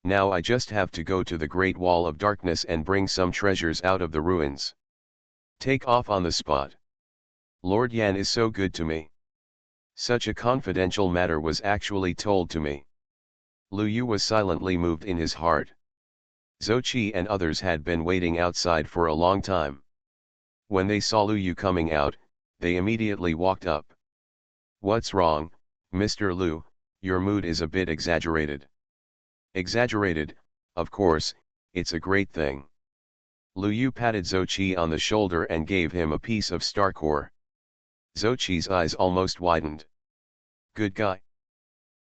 [SPEAKER 1] Now I just have to go to the Great Wall of Darkness and bring some treasures out of the ruins. Take off on the spot. Lord Yan is so good to me. Such a confidential matter was actually told to me. Lu Yu was silently moved in his heart. Zhou Qi and others had been waiting outside for a long time. When they saw Lu Yu coming out, they immediately walked up. What's wrong, Mr. Lu? Your mood is a bit exaggerated. Exaggerated, of course, it's a great thing. Lu Yu patted Zhou Qi on the shoulder and gave him a piece of star core. Zhou Qi's eyes almost widened. Good guy.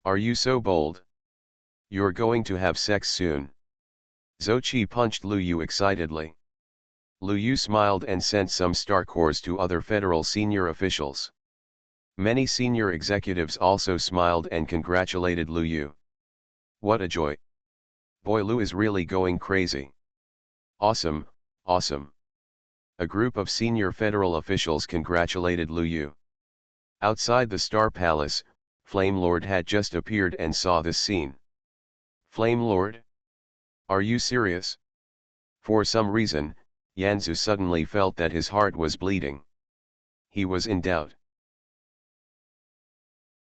[SPEAKER 1] Are you so bold? You're going to have sex soon. Zhou Qi punched Lu Yu excitedly. Lu Yu smiled and sent some star cores to other federal senior officials. Many senior executives also smiled and congratulated Lu Yu. What a joy! Boy, Lu is really going crazy. Awesome, awesome. A group of senior federal officials congratulated Lu Yu. Outside the Star Palace, Flame Lord had just appeared and saw this scene. Flame Lord? Are you serious? For some reason, Yanzu suddenly felt that his heart was bleeding. He was in doubt.